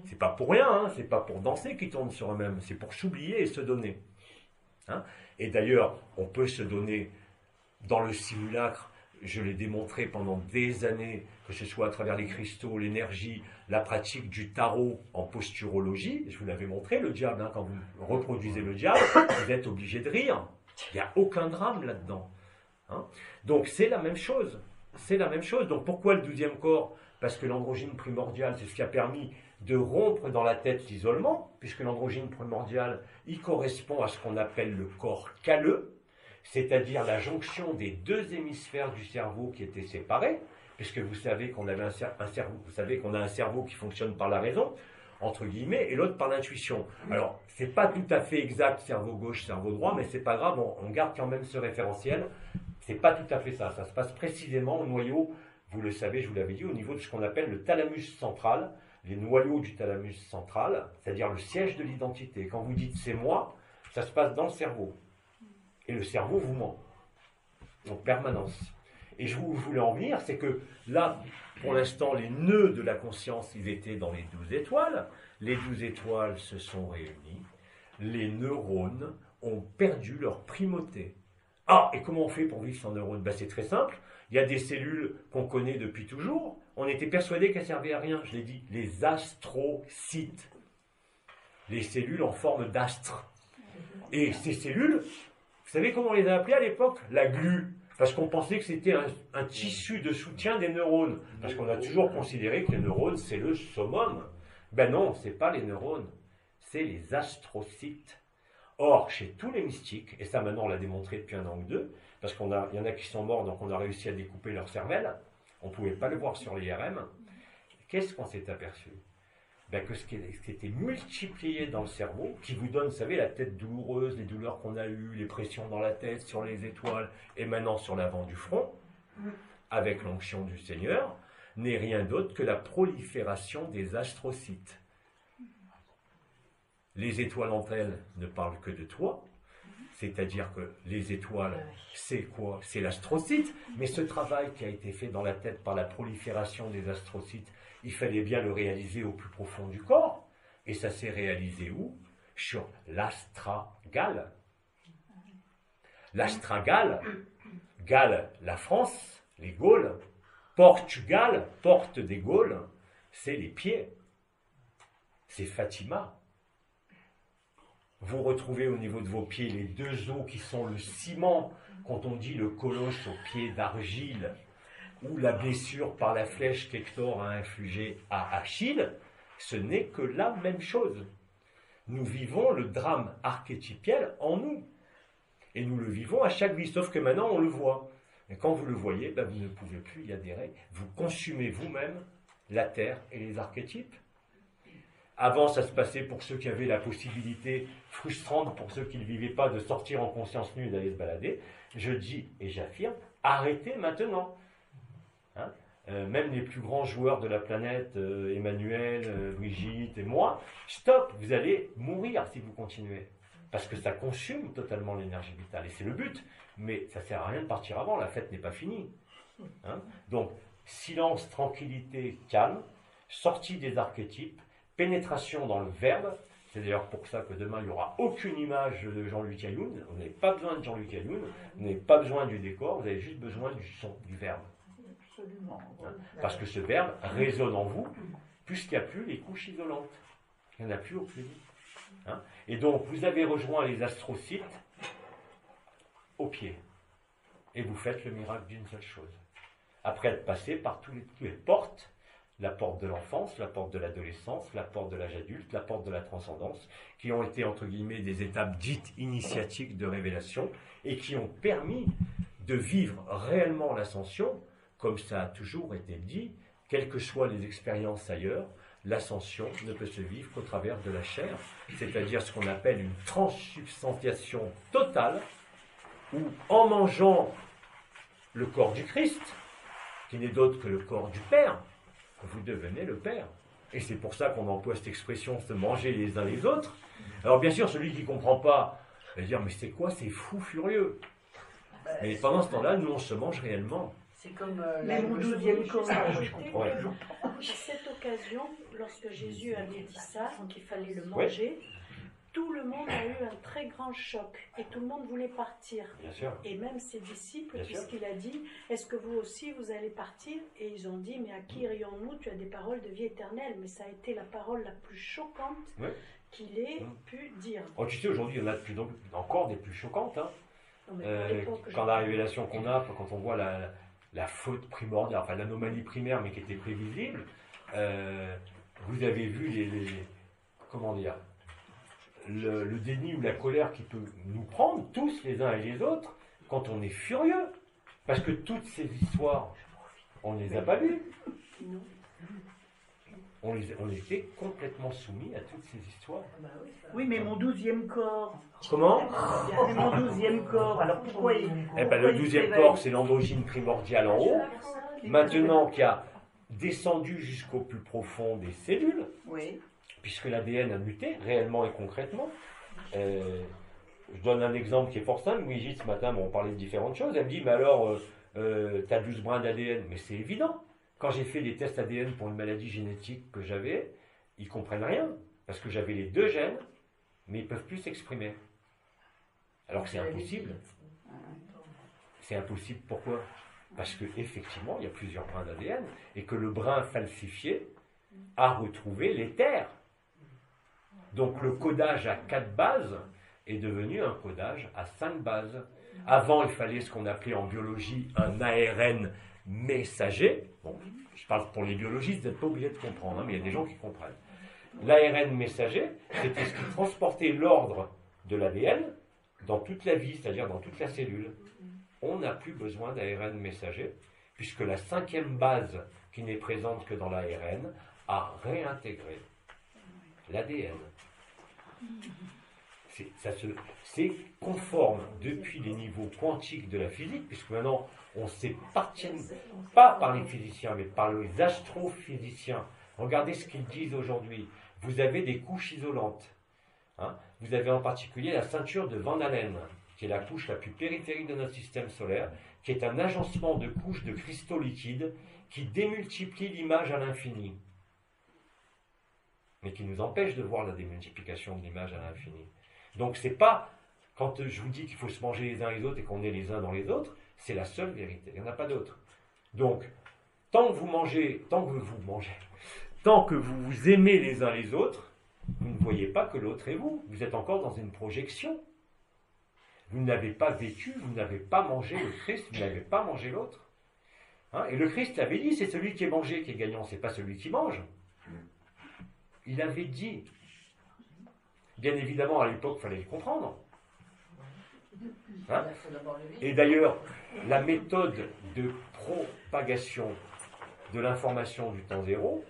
C'est pas pour rien, hein, c'est pas pour danser qu'ils tournent sur eux-mêmes, c'est pour s'oublier et se donner. Hein. Et d'ailleurs, on peut se donner dans le simulacre, je l'ai démontré pendant des années, que ce soit à travers les cristaux, l'énergie, la pratique du tarot en posturologie. Je vous l'avais montré, le diable, hein, quand vous reproduisez le diable, vous êtes obligé de rire. Il n'y a aucun drame là-dedans. Hein. Donc c'est la même chose. C'est la même chose. Donc pourquoi le 12e corps? Parce que l'androgyne primordial, c'est ce qui a permis de rompre dans la tête l'isolement, puisque l'androgyne primordial, il correspond à ce qu'on appelle le corps calleux, c'est-à-dire la jonction des deux hémisphères du cerveau qui étaient séparés, puisque vous savez qu'on avait un cerveau, vous savez qu'on a un cerveau qui fonctionne par la raison, entre guillemets, et l'autre par l'intuition. Alors, c'est pas tout à fait exact, cerveau gauche, cerveau droit, mais c'est pas grave, on garde quand même ce référentiel. C'est pas tout à fait ça. Ça se passe précisément au noyau, vous le savez, je vous l'avais dit, au niveau de ce qu'on appelle le thalamus central, les noyaux du thalamus central, c'est-à-dire le siège de l'identité. Quand vous dites c'est moi, ça se passe dans le cerveau. Et le cerveau vous ment, en permanence. Et où je voulais en venir, c'est que là, pour l'instant, les nœuds de la conscience, ils étaient dans les 12 étoiles. Les 12 étoiles se sont réunies. Les neurones ont perdu leur primauté. Ah, et comment on fait pour vivre sans neurones? Ben, c'est très simple. Il y a des cellules qu'on connaît depuis toujours. On était persuadé qu'elles servaient à rien. Je l'ai dit, les astrocytes. Les cellules en forme d'astre. Et ces cellules, vous savez comment on les a appelées à l'époque? La glu. Parce qu'on pensait que c'était un tissu de soutien des neurones. Parce qu'on a toujours considéré que les neurones, c'est le summum. Ben non, ce n'est pas les neurones. C'est les astrocytes. Or, chez tous les mystiques, et ça maintenant on l'a démontré depuis un an ou deux, parce qu'il y en a qui sont morts, donc on a réussi à découper leur cervelle, on ne pouvait pas le voir sur l'IRM, qu'est-ce qu'on s'est aperçu? Ben que ce qui était multiplié dans le cerveau, qui vous donne, vous savez, la tête douloureuse, les douleurs qu'on a eues, les pressions dans la tête, sur les étoiles, et maintenant sur l'avant du front, avec l'onction du Seigneur, n'est rien d'autre que la prolifération des astrocytes. Les étoiles entre elles ne parlent que de toi, c'est-à-dire que les étoiles, c'est quoi? C'est l'astrocyte, mais ce travail qui a été fait dans la tête par la prolifération des astrocytes, il fallait bien le réaliser au plus profond du corps, et ça s'est réalisé où? Sur l'astragale. L'astragale, Galles, la France, les Gaules, Portugal, porte des Gaules, c'est les pieds, c'est Fatima. Vous retrouvez au niveau de vos pieds les deux os qui sont le ciment, quand on dit le colosse aux pieds d'argile, ou la blessure par la flèche qu'Hector a infligée à Achille, ce n'est que la même chose. Nous vivons le drame archétypiel en nous. Et nous le vivons à chaque vie, sauf que maintenant on le voit. Et quand vous le voyez, ben vous ne pouvez plus y adhérer. Vous consumez vous-même la terre et les archétypes. Avant, ça se passait pour ceux qui avaient la possibilité frustrante, pour ceux qui ne vivaient pas, de sortir en conscience nue et d'aller se balader. Je dis et j'affirme, arrêtez maintenant. Hein, même les plus grands joueurs de la planète, Emmanuel, Brigitte et moi, stop, vous allez mourir si vous continuez. Parce que ça consume totalement l'énergie vitale. Et c'est le but. Mais ça ne sert à rien de partir avant, la fête n'est pas finie. Hein, donc, silence, tranquillité, calme, sortie des archétypes, pénétration dans le verbe. C'est d'ailleurs pour ça que demain, il n'y aura aucune image de Jean-Luc Ayoun. Vous n'avez pas besoin de Jean-Luc Ayoun, vous n'avez pas besoin du décor, vous avez juste besoin du son, du verbe. Absolument. Hein, parce que ce verbe résonne en vous, puisqu'il n'y a plus les couches isolantes. Il n'y en a plus aucune. Hein, et donc, vous avez rejoint les astrocytes au pied. Et vous faites le miracle d'une seule chose. Après être passé par toutes les portes, la porte de l'enfance, la porte de l'adolescence, la porte de l'âge adulte, la porte de la transcendance, qui ont été, entre guillemets, des étapes dites initiatiques de révélation, et qui ont permis de vivre réellement l'ascension, comme ça a toujours été dit, quelles que soient les expériences ailleurs, l'ascension ne peut se vivre qu'au travers de la chair, c'est-à-dire ce qu'on appelle une transsubstantiation totale, où en mangeant le corps du Christ, qui n'est d'autre que le corps du Père, vous devenez le Père. Et c'est pour ça qu'on emploie cette expression, se manger les uns les autres. Alors bien sûr, celui qui ne comprend pas va dire, mais c'est quoi, c'est fou furieux. Mais pendant ce temps-là, nous on se mange réellement. C'est comme Même au 12e corps, je Ouais. À cette occasion, lorsque Jésus avait dit ça, donc il fallait le manger, tout le monde a eu un très grand choc et tout le monde voulait partir. Bien sûr. Et même ses disciples, Bien sûr. puisqu'il a dit, est-ce que vous aussi vous allez partir? Et ils ont dit, mais à qui irions-nous? Tu as des paroles de vie éternelle. Mais ça a été la parole la plus choquante Oui. qu'il ait pu dire. Oh, tu sais, aujourd'hui, il y en a encore des plus choquantes. Hein. Non, mais pour l'époque, Quand la révélation qu'on a, quand on voit la faute primordiale, enfin l'anomalie primaire, mais qui était prévisible, vous avez vu comment dire, le déni ou la colère qui peut nous prendre, tous les uns et les autres, quand on est furieux. Parce que toutes ces histoires, on ne les a pas lues. Non. On était complètement soumis à toutes ces histoires. Oui, mais mon 12e corps. Comment? Mais mon 12e corps, alors pourquoi il. Eh ben, le 12e corps, c'est l'androgyne primordiale en haut. Maintenant, qui a descendu jusqu'au plus profond des cellules, Oui. puisque l'ADN a muté, réellement et concrètement. Je donne un exemple qui est fort simple. Brigitte, ce matin, on parlait de différentes choses. Elle me dit, mais alors, tu as 12 brins d'ADN. Mais c'est évident. Quand j'ai fait des tests ADN pour une maladie génétique que j'avais, ils ne comprennent rien. Parce que j'avais les 2 gènes, mais ils ne peuvent plus s'exprimer. Alors que c'est impossible. C'est impossible, pourquoi? Parce qu'effectivement, il y a plusieurs brins d'ADN, et que le brin falsifié a retrouvé les terres. Donc le codage à 4 bases est devenu un codage à 5 bases. Avant, il fallait ce qu'on appelait en biologie un ARN messager. Bon, je parle pour les biologistes, vous n'êtes pas obligés de comprendre, hein, mais il y a des gens qui comprennent. L'ARN messager, c'était ce qui transportait l'ordre de l'ADN dans toute la vie, c'est-à-dire dans toute la cellule. On n'a plus besoin d'ARN messager, puisque la 5e base, qui n'est présente que dans l'ARN, a réintégré l'ADN. C'est conforme depuis les niveaux quantiques de la physique, puisque maintenant on s'épartient, pas par les physiciens, mais par les astrophysiciens. Regardez ce qu'ils disent aujourd'hui. Vous avez des couches isolantes. Hein. Vous avez en particulier la ceinture de Van Allen, qui est la couche la plus périphérique de notre système solaire, qui est un agencement de couches de cristaux liquides qui démultiplie l'image à l'infini, mais qui nous empêche de voir la démultiplication de l'image à l'infini. Donc c'est pas, quand je vous dis qu'il faut se manger les uns les autres et qu'on est les uns dans les autres, c'est la seule vérité, il n'y en a pas d'autre. Donc, tant que vous vous aimez les uns les autres, vous ne voyez pas que l'autre est vous. Vous êtes encore dans une projection. Vous n'avez pas vécu, vous n'avez pas mangé le Christ, vous n'avez pas mangé l'autre. Hein? Et le Christ avait dit, c'est celui qui est mangé qui est gagnant, c'est pas celui qui mange. Il avait dit. Bien évidemment, à l'époque, il fallait le comprendre. Hein? Et d'ailleurs, la méthode de propagation de l'information du temps zéro,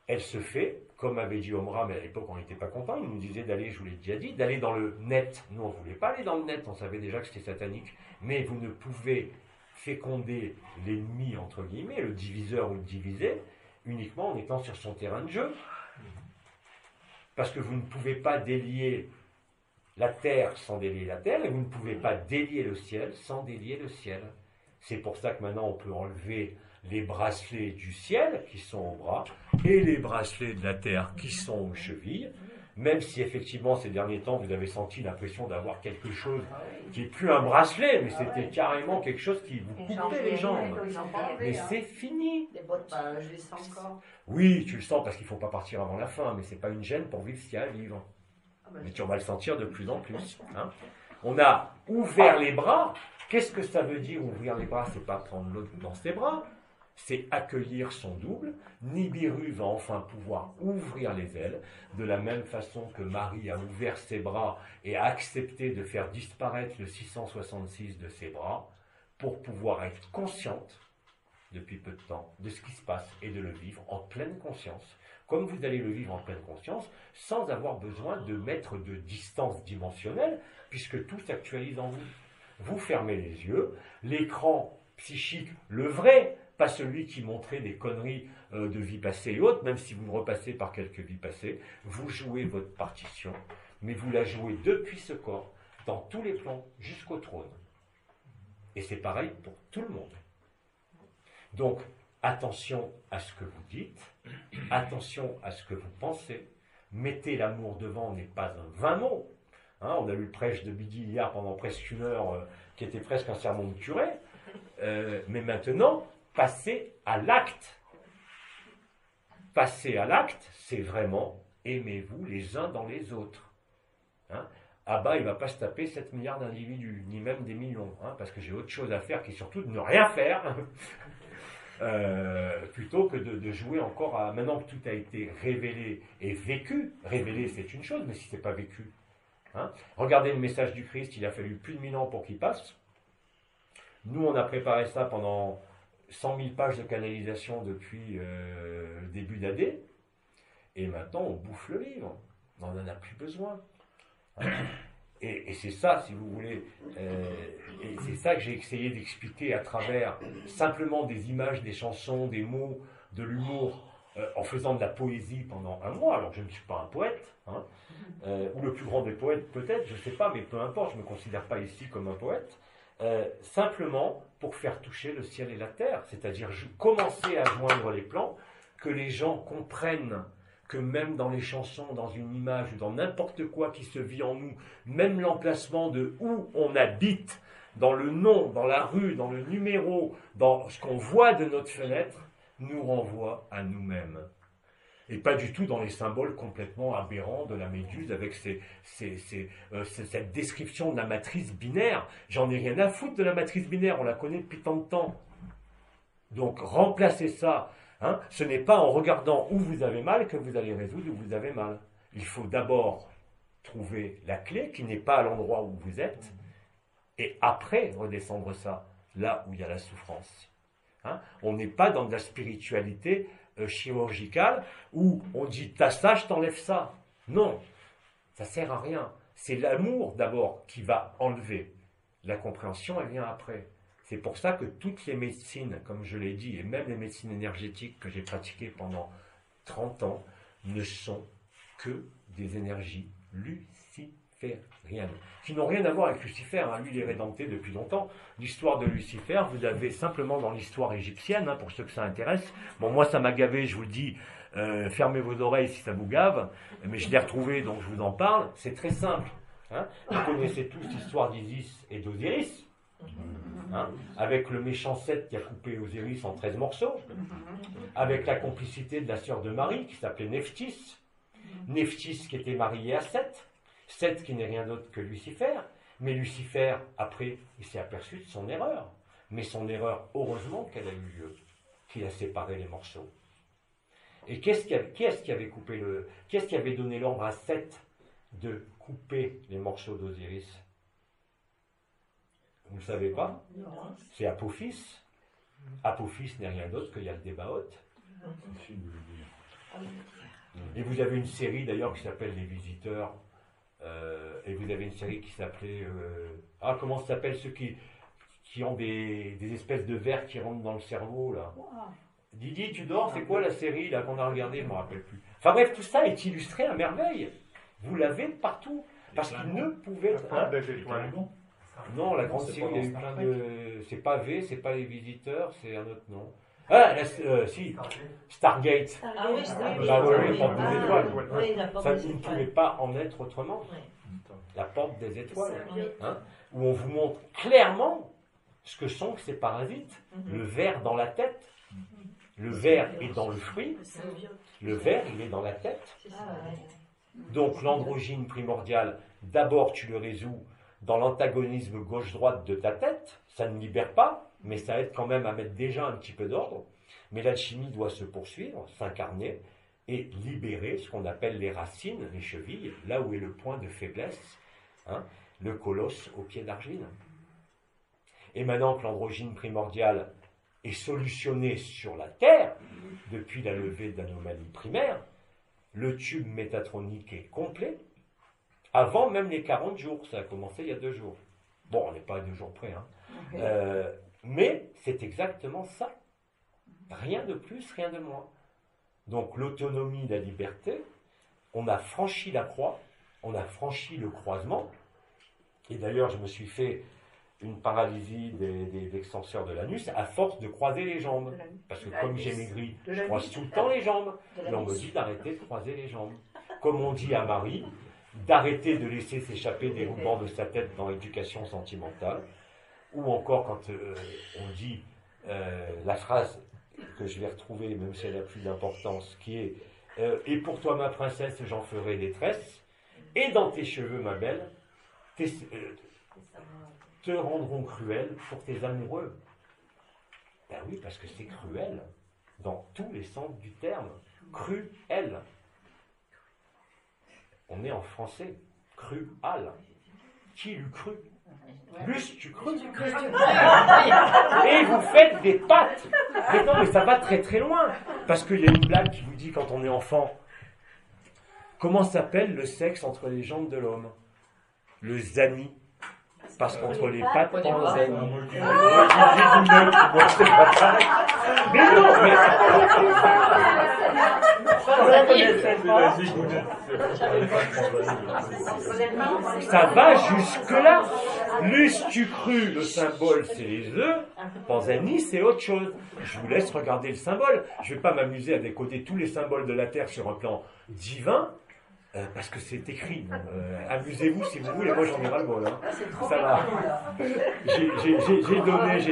elle se fait, comme avait dit Omra, mais à l'époque on n'était pas content, il nous disait d'aller, je vous l'ai déjà dit, d'aller dans le net. Nous on ne voulait pas aller dans le net, on savait déjà que c'était satanique, mais vous ne pouvez féconder l'ennemi, entre guillemets, le diviseur ou le divisé, uniquement en étant sur son terrain de jeu. Parce que vous ne pouvez pas délier la terre sans délier la terre, et vous ne pouvez pas délier le ciel sans délier le ciel. C'est pour ça que maintenant on peut enlever les bracelets du ciel qui sont au bras et les bracelets de la terre qui sont aux chevilles, même si effectivement ces derniers temps vous avez senti l'impression d'avoir quelque chose qui n'est plus un bracelet, mais c'était carrément quelque chose qui vous coupait les jambes. Mais c'est fini. Les bottes, je les sens encore. Oui, tu le sens parce qu'il ne faut pas partir avant la fin, mais ce n'est pas une gêne pour vivre ce qu'il y a à vivre. Mais tu vas le sentir de plus en plus. Hein. On a ouvert les bras. Qu'est-ce que ça veut dire ouvrir les bras? C'est pas prendre l'autre dans ses bras, c'est accueillir son double. Nibiru va enfin pouvoir ouvrir les ailes, de la même façon que Marie a ouvert ses bras et a accepté de faire disparaître le 666 de ses bras pour pouvoir être consciente, depuis peu de temps, de ce qui se passe et de le vivre en pleine conscience, comme vous allez le vivre en pleine conscience, sans avoir besoin de mettre de distance dimensionnelle, puisque tout s'actualise en vous. Vous fermez les yeux, l'écran psychique, le vrai, pas celui qui montrait des conneries de vie passée et autres, même si vous repassez par quelques vies passées, vous jouez votre partition, mais vous la jouez depuis ce corps, dans tous les plans, jusqu'au trône. Et c'est pareil pour tout le monde. Donc, attention à ce que vous dites, attention à ce que vous pensez, Mettez l'amour devant n'est pas un vain mot. Hein, on a eu le prêche de Bidi hier pendant presque une heure, qui était presque un sermon de curé. Mais maintenant, passez à l'acte. Passer à l'acte, c'est vraiment aimez-vous les uns dans les autres. Hein, ah bah, il ne va pas se taper 7 milliards d'individus, ni même des millions, hein, parce que j'ai autre chose à faire qui est surtout de ne rien faire, plutôt que de jouer encore à... Maintenant que tout a été révélé et vécu, révélé c'est une chose, mais si ce n'est pas vécu. Hein, regardez le message du Christ, il a fallu plus de 1000 ans pour qu'il passe. Nous, on a préparé ça pendant 100 000 pages de canalisation depuis le début d'AD, et maintenant on bouffe le livre, on n'en a plus besoin. Et c'est ça, si vous voulez, et c'est ça que j'ai essayé d'expliquer à travers simplement des images, des chansons, des mots, de l'humour, en faisant de la poésie pendant un mois, alors que je ne suis pas un poète, hein, ou le plus grand des poètes peut-être, je ne sais pas, mais peu importe, je ne me considère pas ici comme un poète, simplement pour faire toucher le ciel et la terre, c'est-à-dire commencer à joindre les plans, que les gens comprennent que même dans les chansons, dans une image, ou dans n'importe quoi qui se vit en nous, même l'emplacement de où on habite, dans le nom, dans la rue, dans le numéro, dans ce qu'on voit de notre fenêtre, nous renvoie à nous-mêmes. Et pas du tout dans les symboles complètement aberrants de la méduse avec cette description de la matrice binaire. J'en ai rien à foutre de la matrice binaire, on la connaît depuis tant de temps. Donc remplacez ça. Hein, ce n'est pas en regardant où vous avez mal que vous allez résoudre où vous avez mal. Il faut d'abord trouver la clé qui n'est pas à l'endroit où vous êtes et après redescendre ça là où il y a la souffrance. Hein, on n'est pas dans de la spiritualité chirurgicale où on dit t'as ça, je t'enlève ça. Non, ça sert à rien. C'est l'amour d'abord qui va enlever. La compréhension, elle vient après. C'est pour ça que toutes les médecines, comme je l'ai dit, et même les médecines énergétiques que j'ai pratiquées pendant 30 ans, ne sont que des énergies lucifériennes, qui n'ont rien à voir avec Lucifer. Hein. Lui, il est rédempté depuis longtemps. L'histoire de Lucifer, vous avez simplement dans l'histoire égyptienne, hein, pour ceux que ça intéresse. Bon, moi, ça m'a gavé, je vous le dis, fermez vos oreilles si ça vous gave, mais je l'ai retrouvé, donc je vous en parle. C'est très simple. Hein. Vous connaissez tous l'histoire d'Isis et d'Osiris. Hein, avec le méchant Seth qui a coupé Osiris en 13 morceaux, avec la complicité de la sœur de Marie qui s'appelait Nephthys, Nephthys qui était mariée à Seth, Seth qui n'est rien d'autre que Lucifer, mais Lucifer, après, il s'est aperçu de son erreur, mais son erreur, heureusement qu'elle a eu lieu, qu'il a séparé les morceaux. Et qui est-ce qui avait donné l'ordre à Seth de couper les morceaux d'Osiris? Vous ne le savez pas? C'est Apophis. Apophis n'est rien d'autre que Yaldabaoth. Et vous avez une série d'ailleurs qui s'appelle Les Visiteurs. Et vous avez une série qui s'appelait... comment ça s'appelle ceux qui ont des espèces de vers qui rentrent dans le cerveau là? Didi, tu dors? C'est quoi la série là qu'on a regardée? Je ne me rappelle plus. Enfin bref, tout ça est illustré à merveille. Vous l'avez partout. Parce qu'il ne pouvait... Non, la grande série, il y a eu plein de... C'est pas V, c'est pas Les Visiteurs, c'est un autre nom. Ah, si, Stargate. Ah oui, Stargate. Bah oui, la porte des étoiles. Oui, la porte Ça, des vous ne étoiles. pouvez pas en être autrement. Oui. La porte des étoiles. Oui. Hein, où on vous montre clairement ce que sont ces parasites. Le ver dans la tête. Le ver est dans le fruit. Le ver, il est dans la tête. Ah ouais. Donc l'androgyne primordial, d'abord tu le résous dans l'antagonisme gauche-droite de ta tête, ça ne libère pas, mais ça aide quand même à mettre déjà un petit peu d'ordre. Mais l'alchimie doit se poursuivre, s'incarner et libérer ce qu'on appelle les racines, les chevilles, là où est le point de faiblesse, hein, le colosse au pied d'argile. Et maintenant que l'androgyne primordial est solutionné sur la Terre, depuis la levée d'anomalies primaires, le tube métatronique est complet, avant même les 40 jours, ça a commencé il y a 2 jours. Bon, on n'est pas à 2 jours près, hein. Mais c'est exactement ça. Rien de plus, rien de moins. Donc l'autonomie, la liberté, on a franchi la croix, on a franchi le croisement. Et d'ailleurs, je me suis fait une paralysie des extenseurs de l'anus à force de croiser les jambes. Parce que comme j'ai maigri, je croise tout le temps les jambes. Et on me dit d'arrêter de croiser les jambes. comme on dit à Marie, d'arrêter de laisser s'échapper des rubans de sa tête dans l'éducation sentimentale, ou encore quand on dit la phrase que je vais retrouver, même si elle a plus d'importance, qui est et pour toi ma princesse, j'en ferai des tresses, et dans tes cheveux ma belle, te rendront cruel pour tes amoureux. Ben oui, parce que c'est cruel, dans tous les sens du terme. Cruel. On est en français. Crual. Qui l'eût cru? L'eus-tu cru? Et vous faites des pattes. Mais non, mais ça va très très loin. Parce qu'il y a une blague qui vous dit quand on est enfant, comment s'appelle le sexe entre les jambes de l'homme? Le zani. Parce qu'entre les pattes, on zani. Mais non, mais... Ça va jusque-là. L'eus-tu cru, le symbole, c'est les œufs. Panzani, c'est autre chose. Je vous laisse regarder le symbole. Je ne vais pas m'amuser à décoder tous les symboles de la Terre sur un plan divin. Parce que c'est écrit. Amusez-vous si vous voulez, moi j'en ai ras le bol. Hein. Ça va. J'ai donné.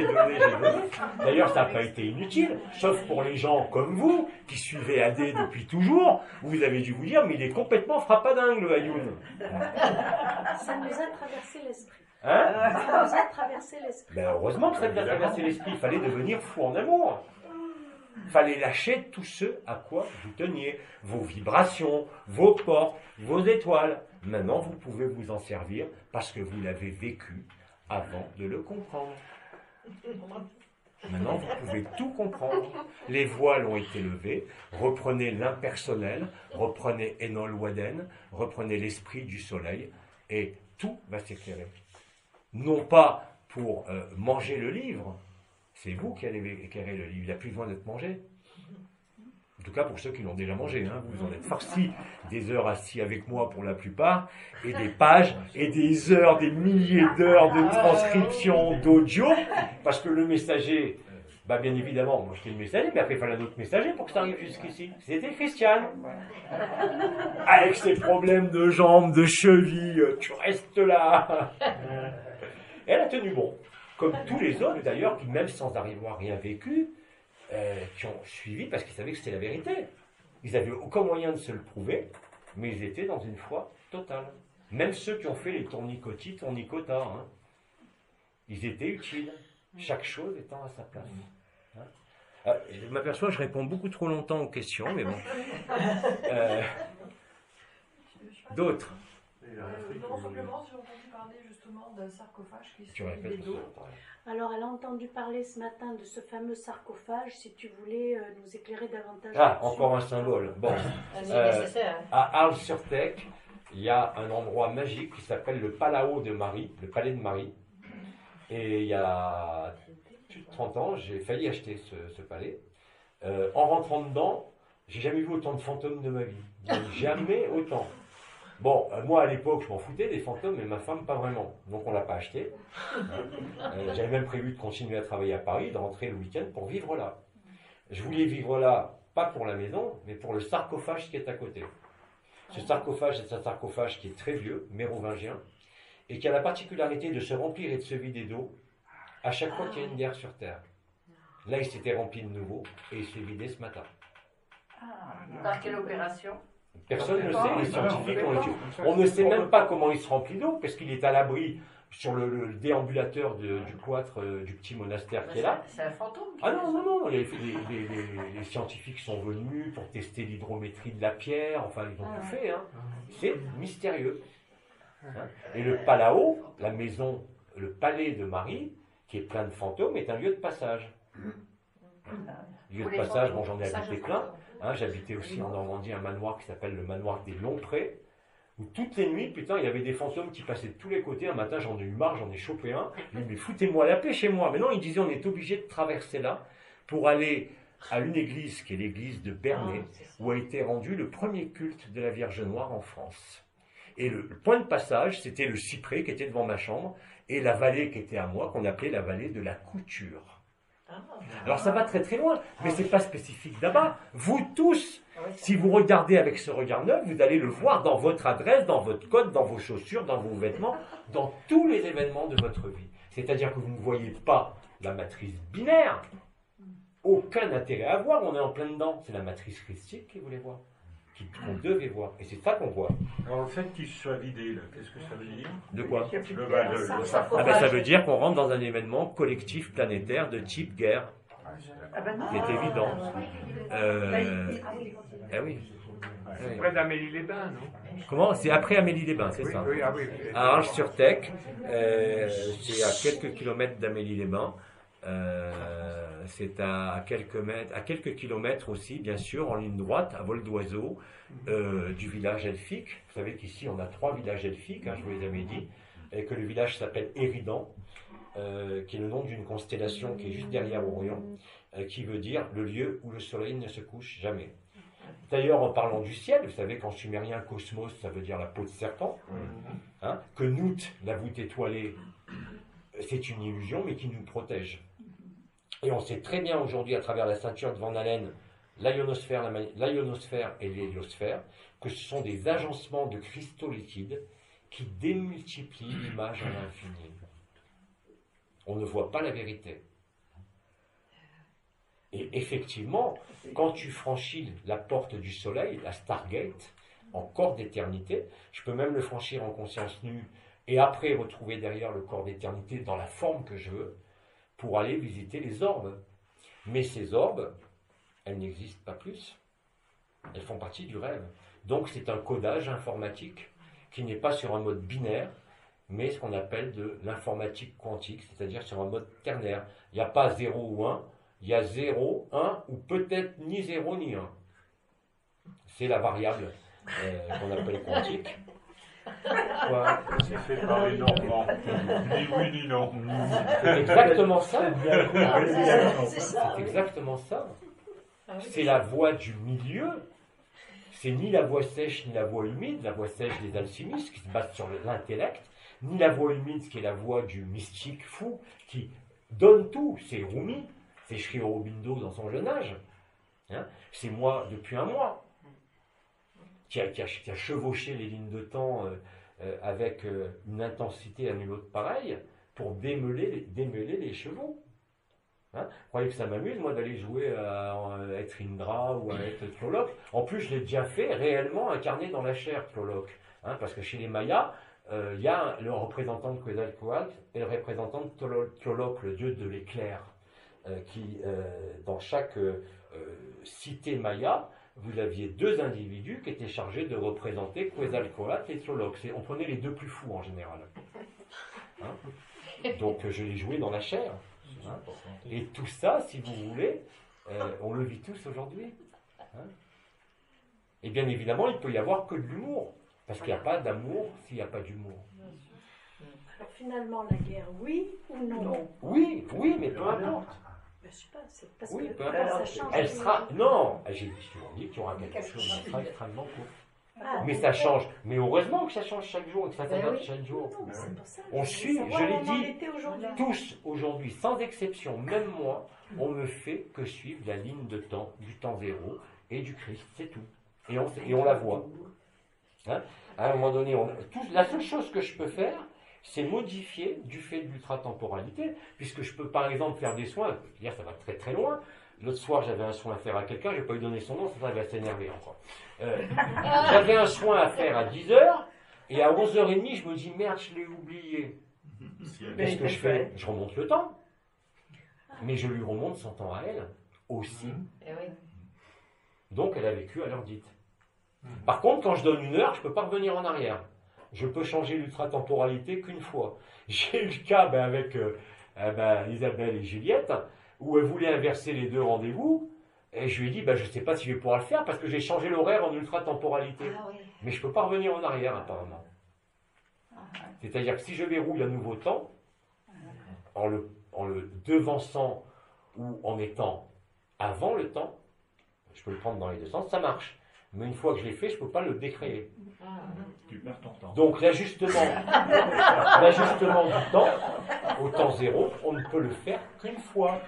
D'ailleurs, ça n'a pas été inutile, sauf pour les gens comme vous, qui suivez AD depuis toujours, vous avez dû vous dire, mais il est complètement frappadingue, le Ayoun. Ça nous a traversé l'esprit. Hein? Ça nous a traversé l'esprit. Ben, heureusement que ça vous a traversé l'esprit, il fallait devenir fou en amour. Il fallait lâcher tout ce à quoi vous teniez, vos vibrations, vos portes, vos étoiles. Maintenant, vous pouvez vous en servir parce que vous l'avez vécu avant de le comprendre. Maintenant, vous pouvez tout comprendre. Les voiles ont été levés. Reprenez l'impersonnel, reprenez Enol Waden, reprenez l'esprit du soleil et tout va s'éclairer. Non pas pour manger le livre, c'est vous qui allez éclairer le livre, il n'a plus besoin d'être mangé. En tout cas pour ceux qui l'ont déjà mangé, hein. Vous en êtes farcis des heures assis avec moi pour la plupart, et des pages, et des heures, des milliers d'heures de transcription d'audio, parce que le messager, bah bien évidemment, moi j'étais le messager, mais après il fallait un autre messager pour que ça arrive jusqu'ici. C'était Christiane. Avec ses problèmes de jambes, de chevilles, tu restes là. Elle a tenu bon. Comme tous les autres d'ailleurs, qui même sans avoir rien vécu, qui ont suivi parce qu'ils savaient que c'était la vérité. Ils n'avaient aucun moyen de se le prouver, mais ils étaient dans une foi totale. Même ceux qui ont fait les tournicotis, tournicotas, hein, ils étaient utiles, chaque chose étant à sa place. Hein. Je m'aperçois que je réponds beaucoup trop longtemps aux questions, mais bon. D'autres? Non, simplement, j'ai entendu parler justement d'un sarcophage qui Tu se répètes des dos. Alors, elle a entendu parler ce matin de ce fameux sarcophage. Si tu voulais nous éclairer davantage. Ah, là-dessus. encore un symbole. Bon. À Arles-sur-Tech, il y a un endroit magique qui s'appelle le Palao de Marie, le palais de Marie. Et il y a plus de 30 ans, j'ai failli acheter ce palais. En rentrant dedans, j'ai jamais vu autant de fantômes de ma vie. Jamais autant. Bon, moi à l'époque, je m'en foutais des fantômes, mais ma femme pas vraiment. Donc on l'a pas acheté. J'avais même prévu de continuer à travailler à Paris, de rentrer le week-end pour vivre là. Je voulais vivre là, pas pour la maison, mais pour le sarcophage qui est à côté. Ce sarcophage est un sarcophage qui est très vieux, mérovingien, et qui a la particularité de se remplir et de se vider d'eau à chaque fois qu'il y a une guerre sur Terre. Là, il s'était rempli de nouveau et il s'est vidé ce matin. Par quelle opération? Personne ne sait, les scientifiques ont étudié. On ne sait même pas comment il se remplit d'eau, parce qu'il est à l'abri sur le déambulateur du cloître du petit monastère qui est là. C'est un fantôme. Ah non, les scientifiques sont venus pour tester l'hydrométrie de la pierre, enfin ils ont tout fait. Hein. C'est mystérieux. Hein. Et le Palao, la maison, le palais de Marie, qui est plein de fantômes, est un lieu de passage. Lieu de passage, bon j'en ai habité plein. Hein, j'habitais aussi en Normandie un manoir qui s'appelle le manoir des Longprés, où toutes les nuits, putain, il y avait des fantômes qui passaient de tous les côtés. Un matin, j'en ai eu marre, j'en ai chopé un. Je dis, mais foutez-moi la paix chez moi. Mais non, il disait, on est obligé de traverser là pour aller à une église, qui est l'église de Bernay, où a été rendu le premier culte de la Vierge Noire en France. Et le point de passage, c'était le cyprès qui était devant ma chambre, et la vallée qui était à moi, qu'on appelait la vallée de la couture. Alors ça va très très loin, mais c'est pas spécifique d'Abba. Vous tous, si vous regardez avec ce regard neuf, vous allez le voir dans votre adresse, dans votre code, dans vos chaussures, dans vos vêtements, dans tous les événements de votre vie. C'est-à-dire que vous ne voyez pas la matrice binaire. Aucun intérêt à voir, on est en plein dedans. C'est la matrice christique qui voulait voir, qu'on devait voir. Et c'est ça qu'on voit. Alors le fait qu'il soit vidé, là, qu'est-ce que ça veut dire? De quoi? Le Ah ben, ça veut dire qu'on rentre dans un événement collectif planétaire de type guerre. C'est évident. Eh oui. C'est près d'Amélie-les-Bains, non? Comment? C'est après Amélie-les-Bains, c'est ça. Oui, ah oui. À Arles-sur-Tech, c'est à quelques kilomètres d'Amélie-les-Bains. C'est à quelques kilomètres aussi, bien sûr, en ligne droite, à vol d'oiseau, du village elfique. Vous savez qu'ici, on a 3 villages elfiques, je vous les avais dit, et que le village s'appelle Éridan, qui est le nom d'une constellation qui est juste derrière Orion, qui veut dire le lieu où le soleil ne se couche jamais. D'ailleurs, en parlant du ciel, vous savez qu'en sumérien, cosmos, ça veut dire la peau de serpent, que Nout, la voûte étoilée, c'est une illusion, mais qui nous protège. Et on sait très bien aujourd'hui, à travers la ceinture de Van Allen, l'ionosphère et l'héliosphère, que ce sont des agencements de cristaux liquides qui démultiplient l'image à l'infini. On ne voit pas la vérité. Et effectivement, quand tu franchis la porte du soleil, la Stargate, en corps d'éternité, je peux même le franchir en conscience nue et après retrouver derrière le corps d'éternité dans la forme que je veux, pour aller visiter les orbes. Mais ces orbes, elles n'existent pas plus. Elles font partie du rêve. Donc c'est un codage informatique qui n'est pas sur un mode binaire, mais ce qu'on appelle de l'informatique quantique, c'est-à-dire sur un mode ternaire. Il n'y a pas 0 ou 1, il y a 0, 1, ou peut-être ni 0 ni 1. C'est la variable qu'on appelle quantique. Quoi? C'est fait par les Normands. Ni oui ni non. C'est exactement ça. C'est exactement ça. C'est la voie du milieu. C'est ni la voie sèche ni la voie humide, la voie sèche des alchimistes qui se basent sur l'intellect, ni la voie humide qui est la voie du mystique fou qui donne tout. C'est Rumi, c'est Sri Aurobindo dans son jeune âge. C'est moi depuis un mois qui a chevauché les lignes de temps avec une intensité à nulle autre pareille pour démêler les chevaux. Vous croyez que ça m'amuse, moi, d'aller jouer à être Indra ou à être Tlaloc? En plus, je l'ai déjà fait réellement incarné dans la chair, Tlaloc. Parce que chez les Mayas, il y a le représentant de Quetzalcoatl et le représentant de Tlaloc, le dieu de l'éclair, qui, dans chaque cité maya, vous aviez 2 individus qui étaient chargés de représenter Quetzalcoatl et Tlaloc. On prenait les 2 plus fous en général. Donc je l'ai joué dans la chair. Et tout ça, si vous voulez, on le vit tous aujourd'hui. Et bien évidemment, il peut y avoir que de l'humour. Parce qu'il n'y a pas d'amour s'il n'y a pas d'humour. Alors finalement, la guerre, oui ou non? Oui, mais peu importe. Je sais pas, c'est parce Oui, que peu importe. ça change. Elle sera. Non, j'ai toujours dit qu'il y aura quelque chose qui sera extrêmement court. Mais ça change. Mais heureusement que ça change chaque jour et que ça s'adapte chaque jour. Non, mais c'est pour ça. On suit, savoir je où on en l'ai dit, était aujourd'hui. tous aujourd'hui, sans exception, même moi, on ne fait que suivre la ligne de temps du temps zéro et du Christ, c'est tout. Et on la voit. À un moment donné, la seule chose que je peux faire, c'est modifier du fait de l'ultra-temporalité, puisque je peux par exemple faire des soins, je veux dire, ça va très très loin. L'autre soir, j'avais un soin à faire à quelqu'un, je n'ai pas lui donner son nom, ça va s'énerver encore. J'avais un soin à faire à 10h, et à 11h30, je me dis, merde, je l'ai oublié. Qu'est-ce que je fais? Je remonte le temps. Mais je lui remonte son temps à elle aussi. Donc, elle a vécu à l'heure dite. Par contre, quand je donne 1 heure, je ne peux pas revenir en arrière. Je peux changer l'ultra-temporalité qu'une fois. J'ai eu le cas avec Isabelle et Juliette, où elle voulait inverser les 2 rendez-vous, et je lui ai dit, je ne sais pas si je vais pouvoir le faire, parce que j'ai changé l'horaire en ultra-temporalité. Mais je ne peux pas revenir en arrière, apparemment. C'est-à-dire que si je verrouille un nouveau temps, en le devançant ou en étant avant le temps, je peux le prendre dans les 2 sens, ça marche. Mais une fois que je l'ai fait, je ne peux pas le décréer. Tu perds ton temps. Donc l'ajustement du temps, au temps zéro, on ne peut le faire qu'une fois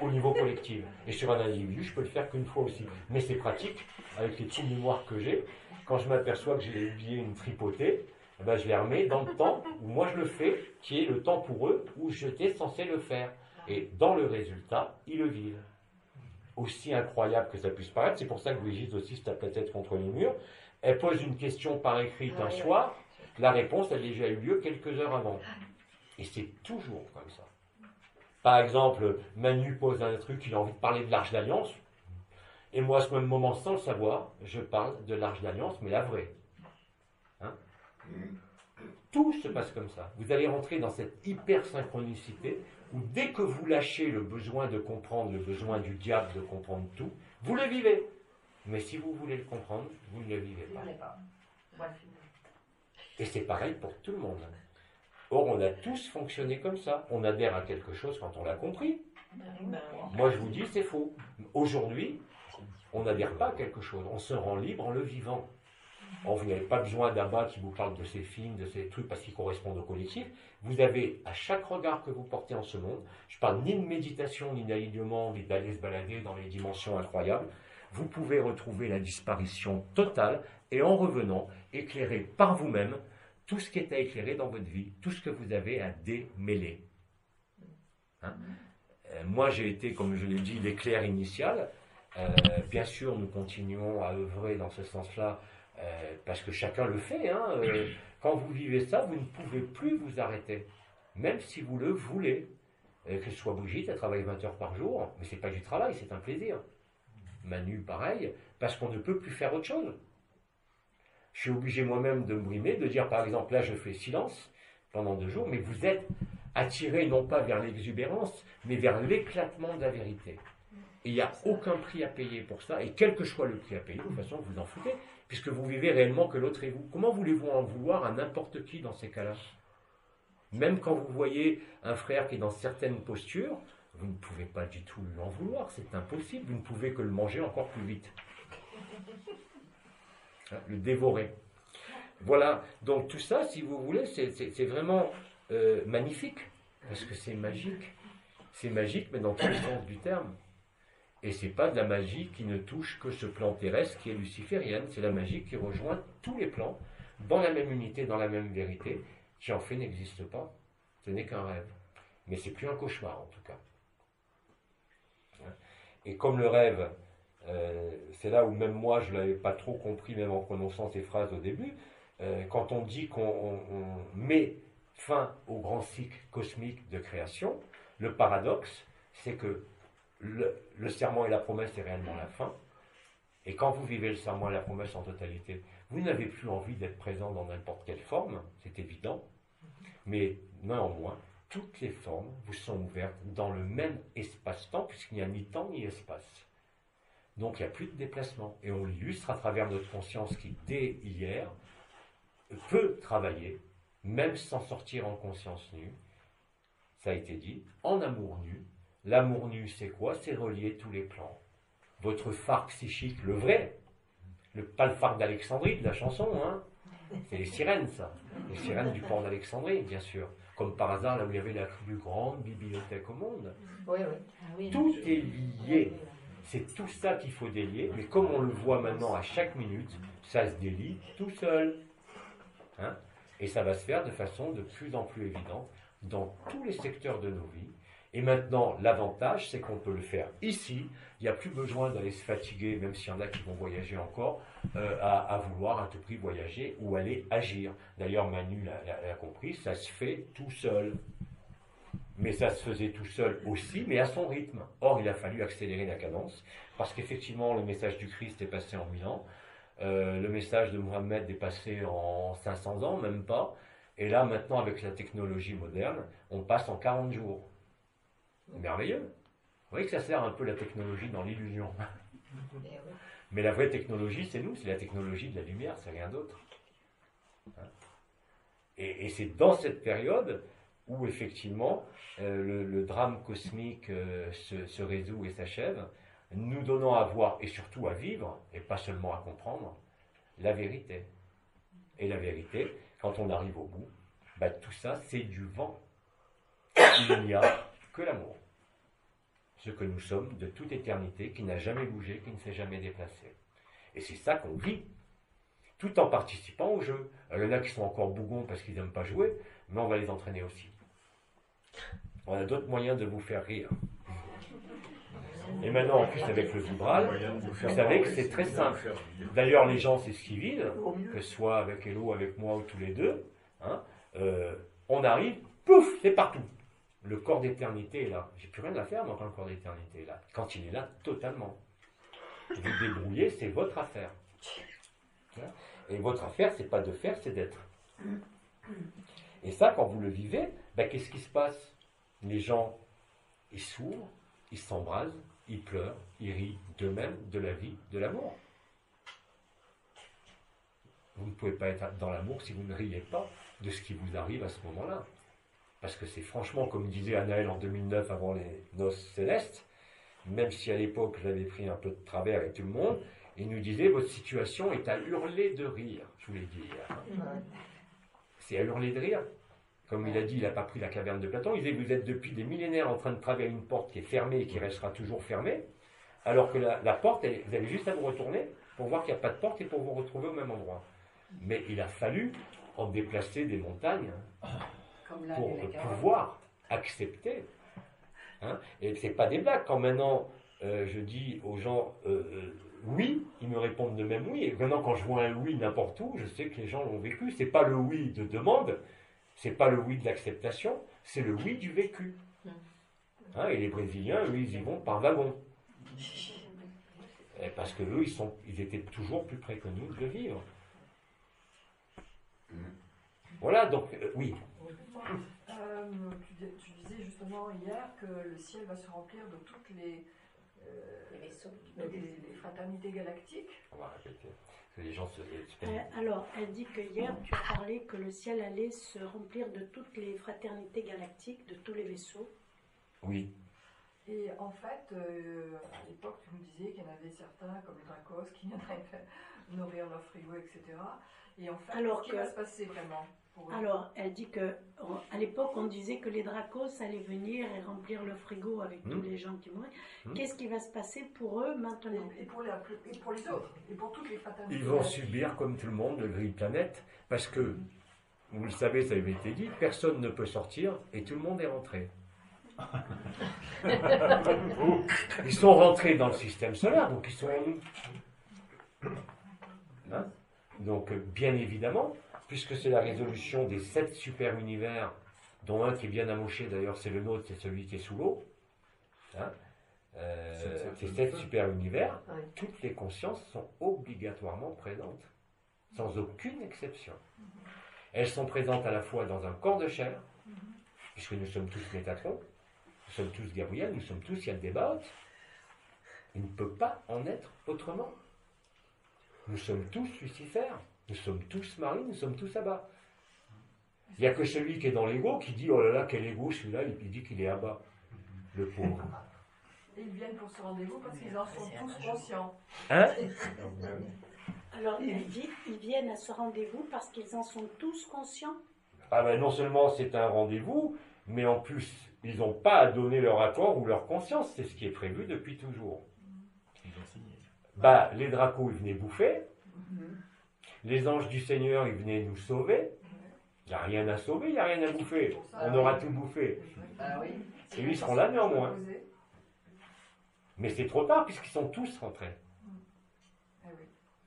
au niveau collectif. Et sur un individu, je peux le faire qu'une fois aussi. Mais c'est pratique, avec les trous de mémoire que j'ai. Quand je m'aperçois que j'ai oublié une tripotée, eh ben, je les remets dans le temps où moi je le fais, qui est le temps pour eux, où j'étais censé le faire. Et dans le résultat, ils le vivent. Aussi incroyable que ça puisse paraître, c'est pour ça que Brigitte aussi se tape la tête contre les murs. Elle pose une question par écrit un soir, la réponse a déjà eu lieu quelques heures avant. Et c'est toujours comme ça. Par exemple, Manu pose un truc, il a envie de parler de l'Arche d'Alliance, et moi, à ce même moment, sans le savoir, je parle de l'Arche d'Alliance, mais la vraie. Hein? Tout se passe comme ça. Vous allez rentrer dans cette hyper-synchronicité où dès que vous lâchez le besoin de comprendre, le besoin du diable de comprendre tout, vous le vivez. Mais si vous voulez le comprendre, vous ne le vivez pas. Et c'est pareil pour tout le monde. Or, on a tous fonctionné comme ça. On adhère à quelque chose quand on l'a compris. Moi, je vous dis, c'est faux. Aujourd'hui, on n'adhère pas à quelque chose. On se rend libre en le vivant. Or, vous n'avez pas besoin d'Abba qui vous parle de ces films, de ces trucs parce qu'ils correspondent au collectif. Vous avez, à chaque regard que vous portez en ce monde, je parle ni de méditation, ni d'alignement, ni d'aller se balader dans les dimensions incroyables, vous pouvez retrouver la disparition totale et en revenant, éclairer par vous-même tout ce qui est à éclairer dans votre vie, tout ce que vous avez à démêler. Hein? Moi, j'ai été, comme je l'ai dit, l'éclair initial. Bien sûr, nous continuons à œuvrer dans ce sens-là, parce que chacun le fait. Hein. Quand vous vivez ça, vous ne pouvez plus vous arrêter, même si vous le voulez. Que ce soit Brigitte, elle travaille 20 heures par jour, mais ce n'est pas du travail, c'est un plaisir. Manu, pareil, parce qu'on ne peut plus faire autre chose. Je suis obligé moi-même de me brimer, de dire par exemple, là je fais silence pendant 2 jours, mais vous êtes attiré non pas vers l'exubérance, mais vers l'éclatement de la vérité. Et il n'y a aucun prix à payer pour ça, et quel que soit le prix à payer, de toute façon vous en foutez, puisque vous vivez réellement que l'autre est vous. Comment voulez-vous en vouloir à n'importe qui dans ces cas-là? Même quand vous voyez un frère qui est dans certaines postures, vous ne pouvez pas du tout lui en vouloir, c'est impossible, vous ne pouvez que le manger encore plus vite. Le dévorer. Voilà, donc tout ça, si vous voulez, c'est vraiment magnifique, parce que c'est magique. C'est magique, mais dans tous les sens du terme. Et c'est pas de la magie qui ne touche que ce plan terrestre qui est luciférienne, c'est la magie qui rejoint tous les plans, dans la même unité, dans la même vérité, qui en fait n'existe pas. Ce n'est qu'un rêve. Mais c'est plus un cauchemar, en tout cas. Et comme le rêve, c'est là où même moi je ne l'avais pas trop compris, même en prononçant ces phrases au début, quand on dit qu'on met fin au grand cycle cosmique de création, le paradoxe, c'est que le serment et la promesse est réellement la fin, et quand vous vivez le serment et la promesse en totalité, vous n'avez plus envie d'être présent dans n'importe quelle forme, c'est évident, mais néanmoins, toutes les formes vous sont ouvertes dans le même espace-temps, puisqu'il n'y a ni temps ni espace. Donc il n'y a plus de déplacement. Et on l'illustre à travers notre conscience qui, dès hier, peut travailler, même sans sortir en conscience nue. Ça a été dit, en amour nu. L'amour nu, c'est quoi? C'est relier tous les plans. Votre phare psychique, le vrai, pas le phare d'Alexandrie, de la chanson, hein. C'est les sirènes, ça. Les sirènes du port d'Alexandrie, bien sûr. Comme par hasard, là où il y avait la plus grande bibliothèque au monde. Oui, oui. Tout est lié. C'est tout ça qu'il faut délier, mais comme on le voit maintenant à chaque minute, ça se délie tout seul. Hein? Et ça va se faire de façon de plus en plus évidente dans tous les secteurs de nos vies. Et maintenant, l'avantage, c'est qu'on peut le faire ici. Il n'y a plus besoin d'aller se fatiguer, même s'il y en a qui vont voyager encore, à vouloir à tout prix voyager ou aller agir. D'ailleurs, Manu l'a compris, ça se fait tout seul. Mais ça se faisait tout seul aussi, mais à son rythme. Or, il a fallu accélérer la cadence, parce qu'effectivement, le message du Christ est passé en 1000 ans, le message de Mohammed est passé en 500 ans, même pas, et là, maintenant, avec la technologie moderne, on passe en 40 jours. Merveilleux. Vous voyez que ça sert un peu la technologie dans l'illusion. Mais la vraie technologie, c'est nous, c'est la technologie de la lumière, c'est rien d'autre. Et c'est dans cette période où effectivement le drame cosmique se résout et s'achève, nous donnant à voir et surtout à vivre, et pas seulement à comprendre, la vérité. Et la vérité, quand on arrive au bout, ben, tout ça c'est du vent. Il n'y a que l'amour. Ce que nous sommes de toute éternité, qui n'a jamais bougé, qui ne s'est jamais déplacé. Et c'est ça qu'on vit, tout en participant au jeu. Alors, il y en a qui sont encore bougons parce qu'ils n'aiment pas jouer, mais on va les entraîner aussi. On a d'autres moyens de vous faire rire. Et maintenant, en plus, avec le vibral, vous savez que c'est très simple. D'ailleurs, les gens, c'est ce qu'ils vivent, que ce soit avec Hello, avec moi ou tous les deux. Hein, on arrive, pouf, c'est partout. Le corps d'éternité est là. J'ai plus rien à faire, mais quand le corps d'éternité est là. Quand il est là, totalement. Vous débrouillez, c'est votre affaire. Et votre affaire, c'est pas de faire, c'est d'être. Et ça, quand vous le vivez, ben, qu'est-ce qui se passe? Les gens, ils s'ouvrent, ils s'embrasent, ils pleurent, ils rient d'eux-mêmes, de la vie, de l'amour. Vous ne pouvez pas être dans l'amour si vous ne riez pas de ce qui vous arrive à ce moment-là. Parce que c'est franchement, comme disait Anaël en 2009 avant les noces célestes, même si à l'époque j'avais pris un peu de travers avec tout le monde, il nous disait votre situation est à hurler de rire, je vous l'ai dit hier. C'est à hurler de rire. Comme il a dit, il n'a pas pris la caverne de Platon, il disait vous êtes depuis des millénaires en train de traverser une porte qui est fermée et qui restera toujours fermée, alors que la porte, vous avez juste à vous retourner pour voir qu'il n'y a pas de porte et pour vous retrouver au même endroit. Mais il a fallu en déplacer des montagnes pour pouvoir accepter. Hein. Et ce n'est pas des blagues. Quand maintenant je dis aux gens oui, ils me répondent de même oui. Et maintenant quand je vois un oui n'importe où, je sais que les gens l'ont vécu. Ce n'est pas le oui de demande, ce n'est pas le oui de l'acceptation, c'est le oui du vécu. Hein, et les Brésiliens, eux, ils y vont par wagon. Et parce que eux, ils étaient toujours plus près que nous de le vivre. Voilà, donc, oui. Tu disais justement hier que le ciel va se remplir de toutes les vaisseaux, les fraternités galactiques. On va répéter. Que les gens se... Alors, elle dit que hier, tu as parlé que le ciel allait se remplir de toutes les fraternités galactiques, de tous les vaisseaux. Oui. Et en fait, à l'époque, tu nous disais qu'il y en avait certains, comme le Dracos, qui viendraient nourrir leur frigo, etc. Et en fait, qu'est-ce qui va se passer vraiment pour eux? Alors, elle dit que à l'époque, on disait que les Dracos allaient venir et remplir le frigo avec tous les gens qui mouraient. Qu'est-ce qui va se passer pour eux maintenant? Et pour les autres, et pour toutes les fraternités. Ils vont subir, comme tout le monde, le gris planète, parce que, vous le savez, ça avait été dit, personne ne peut sortir et tout le monde est rentré. Ils sont rentrés dans le système solaire, donc ils sont en nous. Hein? Donc, bien évidemment, puisque c'est la résolution des 7 super-univers, dont un qui est bien amoché d'ailleurs, c'est le nôtre, c'est celui qui est sous l'eau. Hein? Ces 7 super-univers, toutes les consciences sont obligatoirement présentes, sans aucune exception. Elles sont présentes à la fois dans un corps de chair, puisque nous sommes tous Métatron, nous sommes tous Gabriel, nous sommes tous Yann Desbaot. Il ne peut pas en être autrement. Nous sommes tous Lucifer, nous sommes tous Marie, nous sommes tous Abba. Il n'y a que celui qui est dans l'ego qui dit « Oh là là, quel ego, celui-là, il dit qu'il est Abba. » Le pauvre. Et ils viennent pour ce rendez-vous parce qu'ils en sont tous conscients. Hein? Alors, elle dit ils viennent à ce rendez-vous parce qu'ils en sont tous conscients. Ah ben non seulement c'est un rendez-vous, mais en plus, ils n'ont pas à donner leur accord ou leur conscience. C'est ce qui est prévu depuis toujours. Bah, les dracos, ils venaient bouffer. Les anges du Seigneur, ils venaient nous sauver. Il n'y a rien à sauver, il n'y a rien à bouffer. On aura tout bouffé. Et ils seront là néanmoins. Mais c'est trop tard puisqu'ils sont tous rentrés.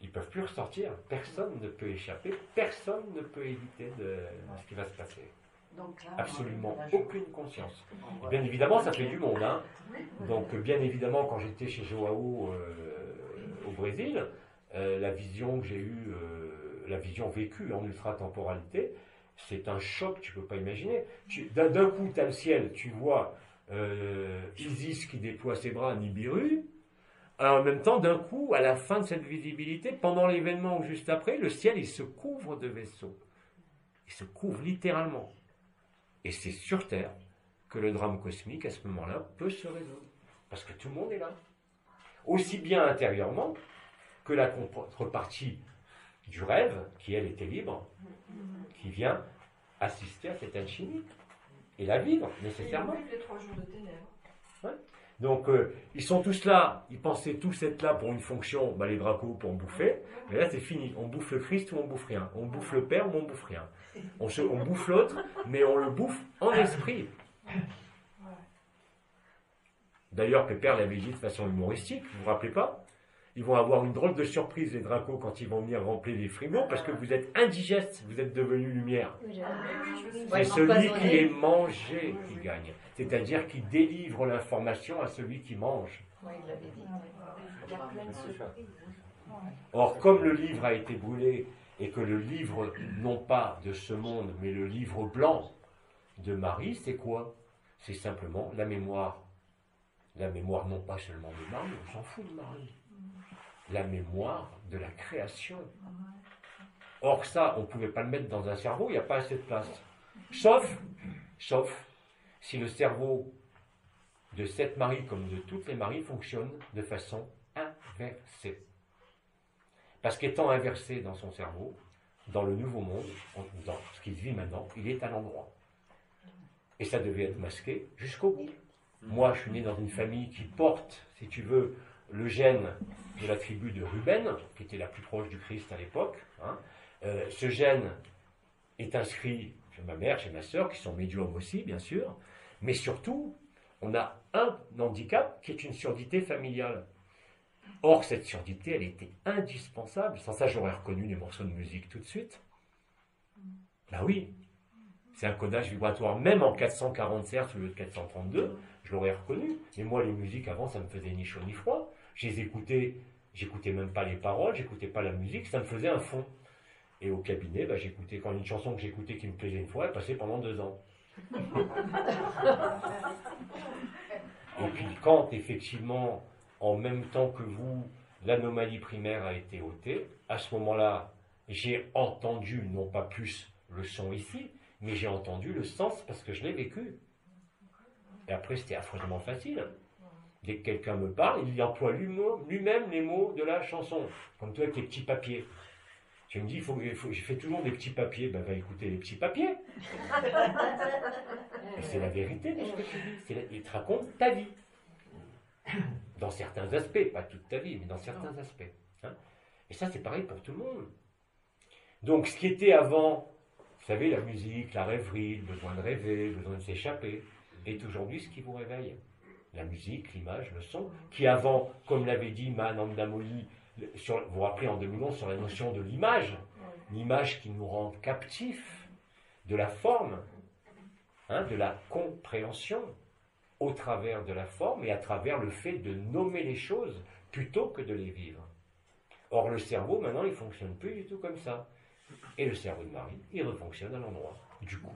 Ils ne peuvent plus ressortir. Personne ne peut échapper. Personne ne peut éviter ce qui va se passer. Donc là, Absolument aucune conscience. Et bien évidemment, ça fait du monde. Hein. Donc, bien évidemment, quand j'étais chez Joao au Brésil, la vision que j'ai eue, la vision vécue en ultra-temporalité, c'est un choc, tu ne peux pas imaginer. D'un coup, tu as le ciel, tu vois Isis qui déploie ses bras à Nibiru. Alors, en même temps, d'un coup, à la fin de cette visibilité, pendant l'événement ou juste après, le ciel, il se couvre de vaisseaux. Il se couvre littéralement. Et c'est sur Terre que le drame cosmique, à ce moment-là, peut se résoudre. Parce que tout le monde est là. aussi bien intérieurement que la contrepartie du rêve, qui elle était libre, qui vient assister à cette alchimie et la vivre nécessairement. Et les 3 jours de ténèbres. Ouais. Donc ils sont tous là, ils pensaient tous être là pour une fonction, les dracos pour en bouffer, mais là c'est fini, on bouffe le Christ ou on bouffe rien, on bouffe le Père ou on bouffe rien, on bouffe l'autre, mais on le bouffe en esprit. D'ailleurs, Pépère l'avait dit de façon humoristique, vous vous rappelez pas? Ils vont avoir une drôle de surprise, les dracos, quand ils vont venir remplir les frigos, parce que vous êtes indigestes, vous êtes devenus lumière. C'est celui qui est mangé qui gagne. C'est-à-dire qui délivre l'information à celui qui mange. Oui, il l'avait dit. Il y a plein de surprises. Or, comme le livre a été brûlé, et que le livre, non pas de ce monde, mais le livre blanc de Marie, c'est quoi? C'est simplement la mémoire. La mémoire non pas seulement de Marie, on s'en fout de Marie. La mémoire de la création. Or ça, on ne pouvait pas le mettre dans un cerveau, il n'y a pas assez de place. Sauf si le cerveau de cette Marie, comme de toutes les Maries, fonctionne de façon inversée. Parce qu'étant inversé dans son cerveau, dans le nouveau monde, dans ce qu'il vit maintenant, il est à l'endroit. Et ça devait être masqué jusqu'au bout. Moi, je suis né dans une famille qui porte, si tu veux, le gène de la tribu de Ruben, qui était la plus proche du Christ à l'époque. Ce gène est inscrit chez ma mère, chez ma sœur, qui sont médiums aussi, bien sûr. Mais surtout, on a un handicap qui est une surdité familiale. Or, cette surdité, elle était indispensable. Sans ça, j'aurais reconnu les morceaux de musique tout de suite. Ben oui, c'est un codage vibratoire, même en 440 Hz au lieu de 432, je l'aurais reconnu. Mais moi, les musiques, avant, ça me faisait ni chaud ni froid. Je les écoutais, j'écoutais même pas les paroles, j'écoutais pas la musique, ça me faisait un fond. Et au cabinet, j'écoutais, quand une chanson que j'écoutais qui me plaisait une fois, elle passait pendant 2 ans. Et puis quand, effectivement, en même temps que vous, l'anomalie primaire a été ôtée, à ce moment-là, j'ai entendu, non pas plus le son ici, mais j'ai entendu le sens parce que je l'ai vécu. Et après, c'était affreusement facile. Dès que quelqu'un me parle, il emploie lui-même les mots de la chanson, comme toi avec tes petits papiers. Tu me dis, je fais toujours des petits papiers, va écouter les petits papiers. Et c'est la vérité de ce que tu dis. Il te raconte ta vie. Dans certains aspects, pas toute ta vie, mais dans certains aspects. Et ça, c'est pareil pour tout le monde. Donc, ce qui était avant, vous savez, la musique, la rêverie, le besoin de rêver, le besoin de s'échapper, est aujourd'hui ce qui vous réveille. La musique, l'image, le son, qui avant, comme l'avait dit Mahananda Mohi, vous vous rappelez en 2011 sur la notion de l'image, l'image qui nous rend captifs de la forme, de la compréhension, au travers de la forme et à travers le fait de nommer les choses plutôt que de les vivre. Or, le cerveau, maintenant, il ne fonctionne plus du tout comme ça. Et le cerveau de Marie, il refonctionne à l'endroit, du coup.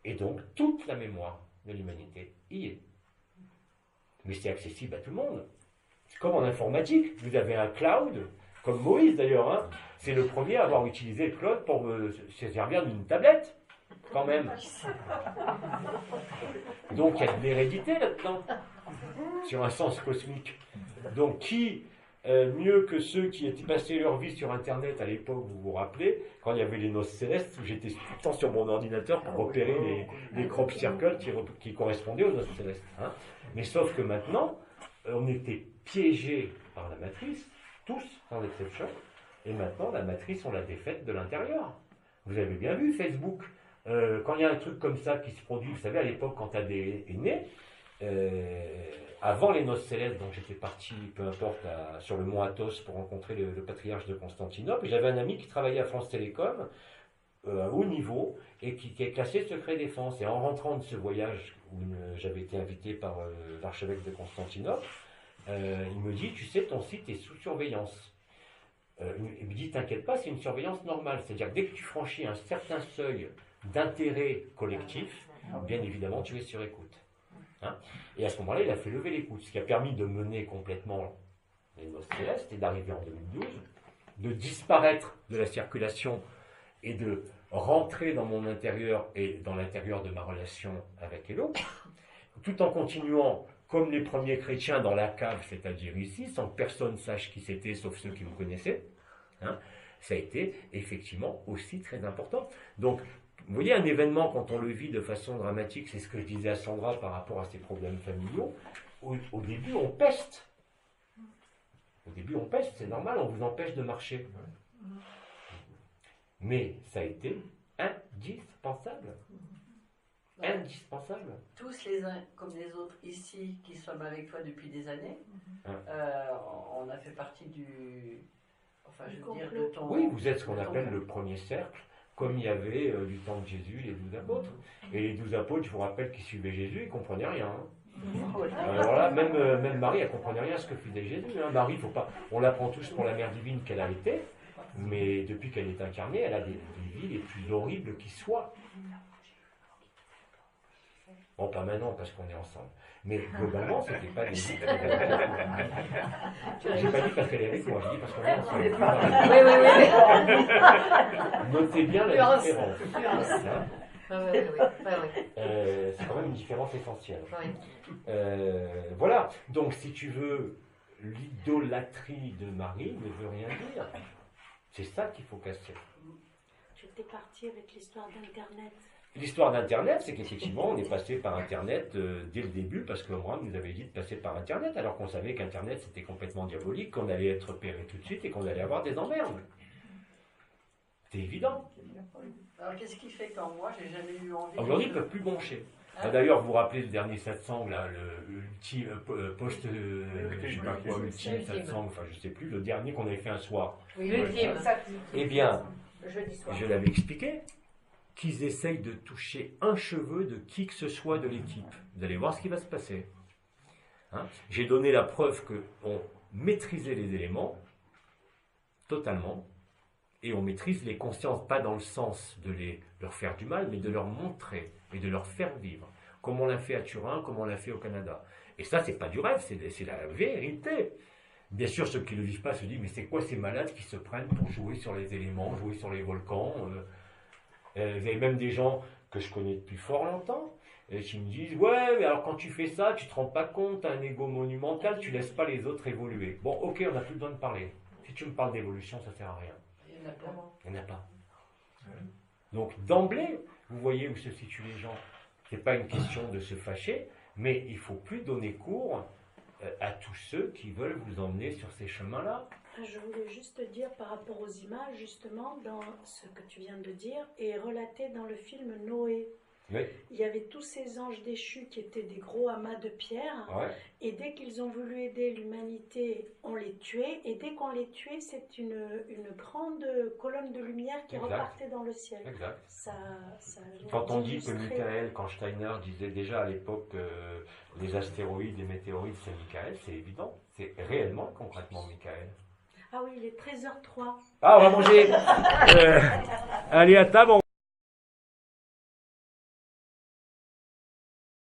Et donc, toute la mémoire de l'humanité y est. Mais c'est accessible à tout le monde. C'est comme en informatique, vous avez un cloud, comme Moïse d'ailleurs, c'est le premier à avoir utilisé le cloud pour se servir d'une tablette, quand même. Donc il y a de l'hérédité là-dedans, sur un sens cosmique. Donc qui, mieux que ceux qui étaient passés leur vie sur Internet à l'époque, vous vous rappelez, quand il y avait les noces célestes, où j'étais tout le temps sur mon ordinateur pour repérer les crop circles qui correspondaient aux noces célestes. Mais sauf que maintenant, on était piégés par la matrice, tous sans exception, et maintenant la matrice, on l'a défaite de l'intérieur. Vous avez bien vu Facebook, quand il y a un truc comme ça qui se produit, vous savez, à l'époque, quand AD est né, avant les noces célestes, donc j'étais parti, peu importe, sur le mont Athos pour rencontrer le patriarche de Constantinople, et j'avais un ami qui travaillait à France Télécom, à haut niveau, et qui est classé secret défense. Et en rentrant de ce voyage, où j'avais été invité par l'archevêque de Constantinople, il me dit, tu sais, ton site est sous surveillance. Il me dit, t'inquiète pas, c'est une surveillance normale. C'est-à-dire que dès que tu franchis un certain seuil d'intérêt collectif, bien évidemment, tu es sur écoute. Et à ce moment-là, il a fait lever l'écoute, ce qui a permis de mener complètement les noces célestes et d'arriver en 2012, de disparaître de la circulation et de rentrer dans mon intérieur et dans l'intérieur de ma relation avec Hello, tout en continuant comme les premiers chrétiens dans la cave, c'est-à-dire ici, sans que personne sache qui c'était, sauf ceux qui vous connaissaient, hein, ça a été effectivement aussi très important. Donc, vous voyez, un événement, quand on le vit de façon dramatique, c'est ce que je disais à Sandra par rapport à ses problèmes familiaux, au début, on peste. Au début, on peste, c'est normal, on vous empêche de marcher. Mais ça a été indispensable. Indispensable. Tous les uns comme les autres ici qui sommes avec toi depuis des années, on a fait partie du... Enfin, je veux dire, de ton... Oui, vous êtes ce qu'on appelle le premier cercle, comme il y avait du temps de Jésus les 12 apôtres. Et les 12 apôtres, je vous rappelle qu'ils suivaient Jésus, ils ne comprenaient rien. Hein. Alors là, même Marie, elle ne comprenait rien à ce que faisait Jésus. Hein. Marie, faut pas... on l'apprend tous pour la mère divine qu'elle a été, mais depuis qu'elle est incarnée, elle a des vies les plus horribles qui soient. Bon, pas maintenant parce qu'on est ensemble. Mais globalement, c'était pas des vies. J'ai pas dit parce qu'elle est avec moi, j'ai dit parce qu'on est ensemble. Oui. Notez bien la différence. C'est quand même une différence essentielle. Voilà. Donc, si tu veux, l'idolâtrie de Marie ne veut rien dire. C'est ça qu'il faut casser. Je t'ai parti avec l'histoire d'Internet. L'histoire d'Internet, c'est qu'effectivement, on est passé par Internet dès le début, parce que moi, nous avait dit de passer par Internet, alors qu'on savait qu'Internet, c'était complètement diabolique, qu'on allait être repéré tout de suite et qu'on allait avoir des emmerdes. C'est évident. Alors, qu'est-ce qui fait qu'en moi, j'ai jamais eu envie... Aujourd'hui, ils ne peuvent plus broncher. D'ailleurs, vous vous rappelez le dernier satsang, là, l'ultime post, je sais pas quoi, ultime satsang, enfin je sais plus, le dernier qu'on avait fait un soir. Oui, l'ultime. Eh bien, je l'avais expliqué, qu'ils essayent de toucher un cheveu de qui que ce soit de l'équipe. Vous allez voir ce qui va se passer. Hein? J'ai donné la preuve qu'on maîtrisait les éléments, totalement, et on maîtrise les consciences, pas dans le sens de leur faire du mal, mais de leur montrer et de leur faire vivre, comme on l'a fait à Turin, comme on l'a fait au Canada. Et ça, c'est pas du rêve, c'est la vérité. Bien sûr, ceux qui ne le vivent pas se disent, mais c'est quoi ces malades qui se prennent pour jouer sur les éléments, jouer sur les volcans vous avez même des gens que je connais depuis fort longtemps, qui me disent, ouais, mais alors quand tu fais ça, tu te rends pas compte, tu as un ego monumental, tu laisses pas les autres évoluer. Bon, ok, on n'a plus besoin de parler. Si tu me parles d'évolution, ça sert à rien. Il n'y en a pas. Donc, d'emblée, vous voyez où se situent les gens. Ce n'est pas une question de se fâcher, mais il ne faut plus donner cours à tous ceux qui veulent vous emmener sur ces chemins-là. Je voulais juste te dire par rapport aux images, justement, dans ce que tu viens de dire, et relaté dans le film Noé. Oui. Il y avait tous ces anges déchus qui étaient des gros amas de pierre, et dès qu'ils ont voulu aider l'humanité, on les tuait, et dès qu'on les tuait, c'est une grande colonne de lumière qui repartait dans le ciel. Exact. Ça quand on dit que Michael, quand Steiner disait déjà à l'époque les astéroïdes, les météorites, c'est Michael, c'est évident, c'est réellement, concrètement Michael. Ah oui, il est 13h03. Ah, on va manger. Allez, à table.